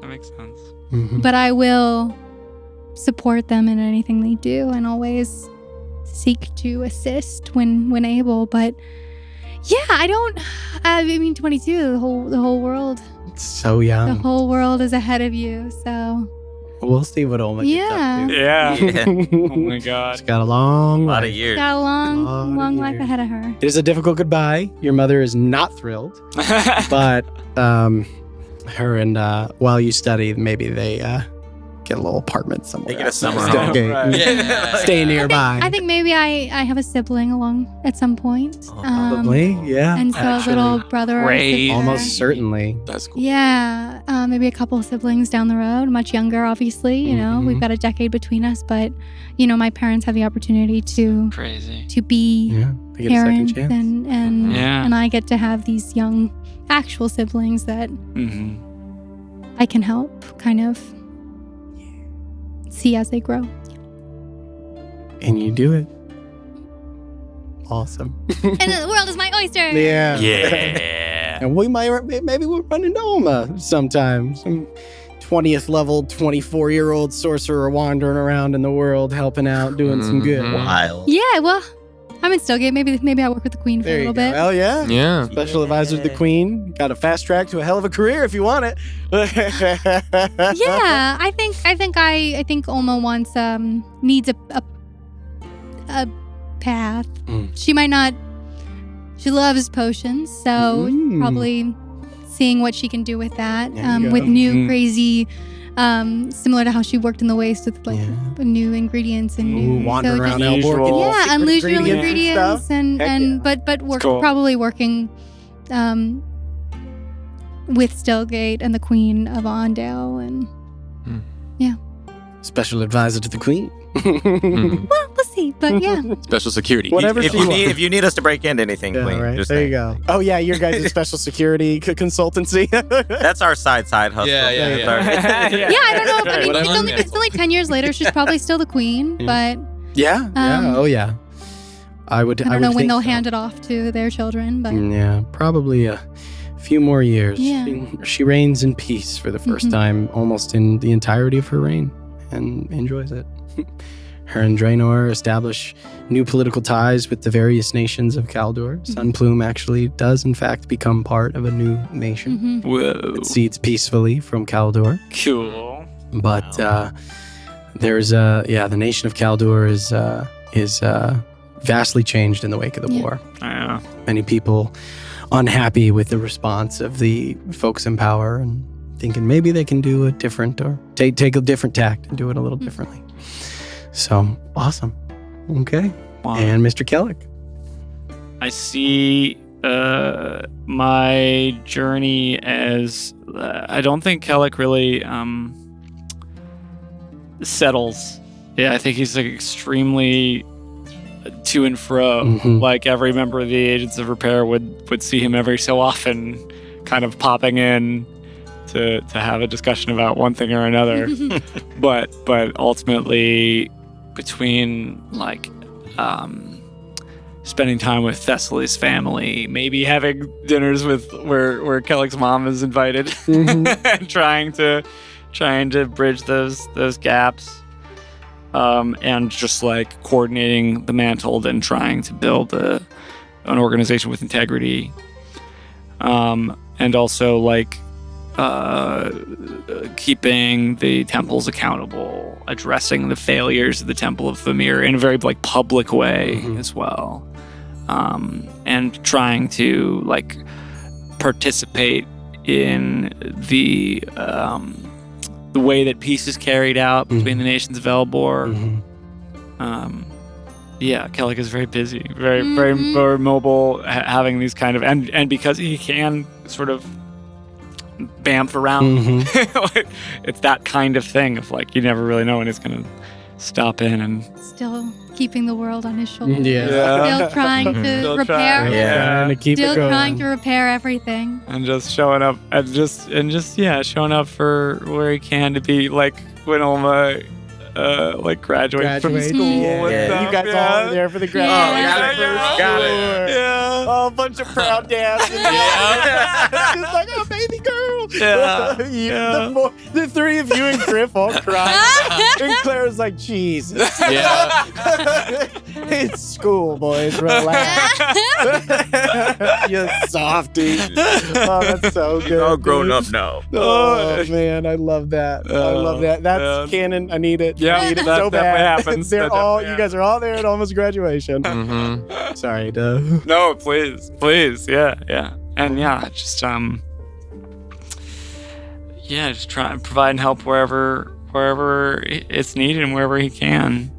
makes sense. But I will support them in anything they do and always seek to assist when able. But yeah, 22, the whole world. It's so young. The whole world is ahead of you, so we'll see what Oma gets up to. Yeah. Oh my God. She's got a long lot life. of years. got a long life ahead of her. It is a difficult goodbye. Your mother is not thrilled, but her and while you study, maybe they get a little apartment somewhere. They get a summer Still home. gay. Yeah. Stay nearby. I think maybe I have a sibling along at some point. Probably, yeah. And so actually. a little brother or Great. sister. Almost certainly. That's cool. Yeah, maybe a couple of siblings down the road, much younger, obviously. We've got a decade between us, but my parents have the opportunity to Crazy. be Yeah, they get a second parents, chance. and I get to have these young actual siblings that I can help kind of see as they grow. And you do it. Awesome. And the world is my oyster. Yeah. Yeah. And maybe we'll run into Oma sometime. Some 20th level, 24-year-old sorcerer wandering around in the world, helping out, doing some good. Wild. Yeah, well, I'm in Stillgate. Maybe I work with the queen for There a you little go. bit. Hell yeah. Yeah. Special advisor to the queen. Got a fast track to a hell of a career if you want it. Yeah, I think Oma wants needs a path. She might not. She loves potions, so probably seeing what she can do with that, There you go. with new crazy, similar to how she worked in the waste with like Yeah. new ingredients and new Wandering so around just- Unusual. Elbor. getting all Yeah, secret unusual and ingredients stuff. and Heck but cool. probably working with Stillgate and the Queen of Ondale and Special advisor to the queen. well, we'll see. But yeah, Special security. Whatever If she you wants. need, if you need us to break into anything, Yeah, Queen, right. just There say. you go. Oh yeah, your guys' special security consultancy. That's our side hustle. Yeah, yeah, That's our- yeah. I don't know. I mean, Whatever. it's only 10 years later. She's probably still the queen, but yeah. Oh yeah. I would. I don't would know when think they'll so. hand it off to their children. But Yeah, probably a few more years. Yeah. She reigns in peace for the 1st time, almost in the entirety of her reign, and enjoys it. Her and Draenor establish new political ties with the various nations of Kaldor. Sunplume actually does, in fact, become part of a new nation. Whoa. It seeds peacefully from Kaldor. Cool. But there's the nation of Kaldor is vastly changed in the wake of the Yeah. war. Yeah. Many people unhappy with the response of the folks in power and thinking maybe they can do it different or take a different tact and do it a little differently. So awesome. Okay. Wow. And Mr. Kellick. I see my journey as I don't think Kellick really settles. Yeah, I think he's like extremely to and fro. Mhm. Like every member of the Agents of Repair would see him every so often, kind of popping in to have a discussion about one thing or another. but ultimately, between like spending time with Thessaly's family, maybe having dinners with where Kellick's mom is invited, and trying to bridge those gaps, and just like coordinating the mantled and trying to build an organization with integrity, and also like keeping the temples accountable, addressing the failures of the Temple of Thamir in a very like public way as well, and trying to like participate in the way that peace is carried out between the nations of Elbor. Yeah, Kellick is very busy, very very mobile, having these kind of and because he can sort of bamf around. It's that kind of thing of like you never really know when he's gonna stop in and still keeping the world on his shoulders. Yeah. Still trying to Still repair. trying. Yeah. Trying to keep Still it going. trying to repair everything. and just showing up and just showing up for where he can to be like when Ulma like graduates from Graduates, school. yeah. and Yeah. stuff, You guys yeah. all were there for the Yeah. graduation. Got it. Yeah. Oh, a bunch of proud dads. Just like, oh, baby girl. Yeah. You- the three of you and Griff all crying. And Claire's like, Jesus. Yeah. It's school, boys. Relax. You softy. Oh, that's so good. All grown dude. up now. Oh, man. I love that. I love that. That's man. canon. I need it. Yeah, I need it that so definitely bad. happens. They're That all, definitely you guys are all there at Alma's graduation. Mm-hmm. Sorry, duh. No, please, yeah, and just just try and provide and help wherever it's needed and wherever he can.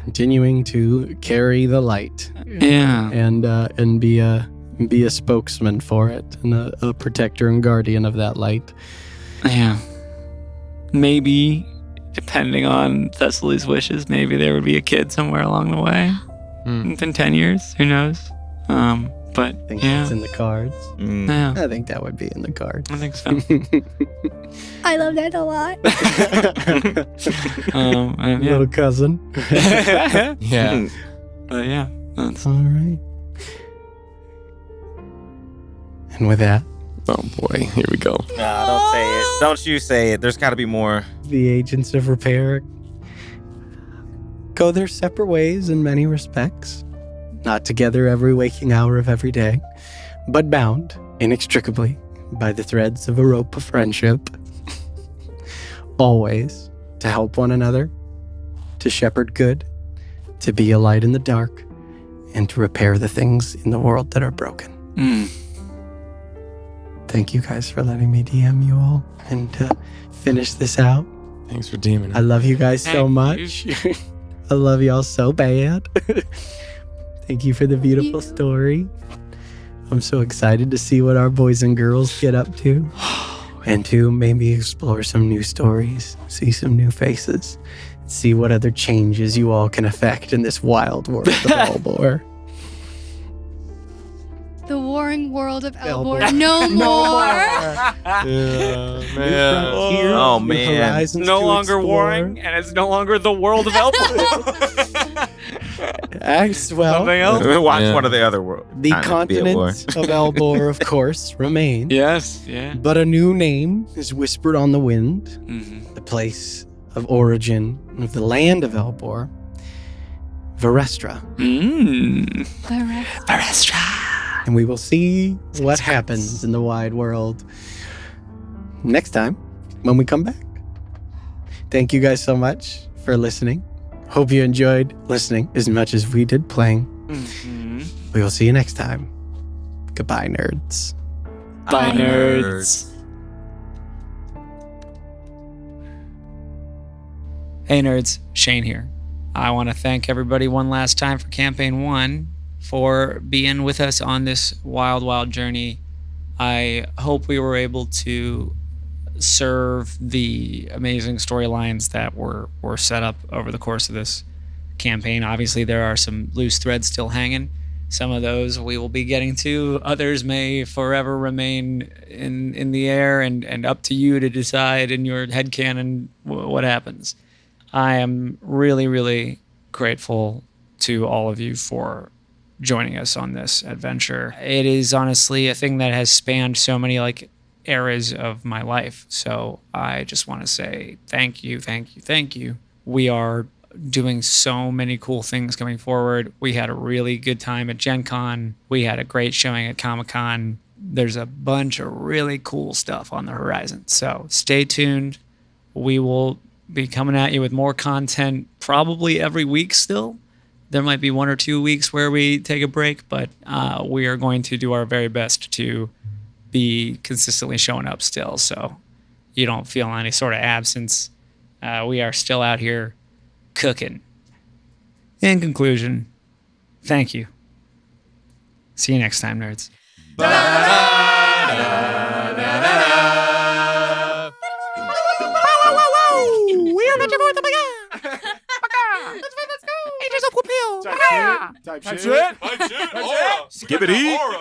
Continuing to carry the light Yeah, and be a spokesman for it and a protector and guardian of that light. yeah. Maybe, depending on Thessaly's wishes, maybe there would be a kid somewhere along the way. In 10 years, who knows? But I think yeah, it's in the cards. yeah, I think that would be in the cards. I think so. I love that a lot. And yeah, Little cousin. Yeah. but yeah, that's All right. And with that, Oh boy, here we go. Nah, don't say it. Don't you say it. There's got to be more. the Agents of Repair go their separate ways in many respects. Not together every waking hour of every day, but bound inextricably by the threads of a rope of friendship. Always to help one another, to shepherd good, to be a light in the dark, and to repair the things in the world that are broken. thank you guys for letting me DM you all and finish this out. Thanks for DMing. I love you guys so much. I love y'all so bad. Thank you for the beautiful story. I'm so excited to see what our boys and girls get up to. And to maybe explore some new stories, see some new faces, see what other changes you all can affect in this wild world of Elbor. The warring world of Elbor. Elbor. No more. Yeah, man. Oh, man. It's no longer warring, and it's no longer the world of Elbor. Well, Something else? Watch Yeah. one of the other worlds. the continent of Elbor, of course, remain. Yes, yeah. But a new name is whispered on the wind. Mm-hmm. The place of origin of the land of Elbor, Varestra. And we will see what happens in the wide world next time when we come back. Thank you guys so much for listening. Hope you enjoyed listening as much as we did playing. We will see you next time. Goodbye, nerds. Bye, nerds. Hey, nerds. Shane here. I want to thank everybody one last time for Campaign 1 for being with us on this wild, wild journey. I hope we were able to serve the amazing storylines that were set up over the course of this campaign. Obviously, there are some loose threads still hanging. Some of those we will be getting to. Others may forever remain in the air and up to you to decide in your headcanon what happens. I am really, really grateful to all of you for joining us on this adventure. It is honestly a thing that has spanned so many eras of my life. So I just want to say thank you, thank you, thank you. We are doing so many cool things coming forward. We had a really good time at Gen Con. We had a great showing at Comic-Con. There's a bunch of really cool stuff on the horizon. So stay tuned. We will be coming at you with more content probably every week still. There might be 1 or 2 weeks where we take a break, but we are going to do our very best to be consistently showing up still, so you don't feel any sort of absence. We are still out here cooking. In conclusion, thank you. See you next time, nerds. Type shit. Aura. Skibbity. Aura.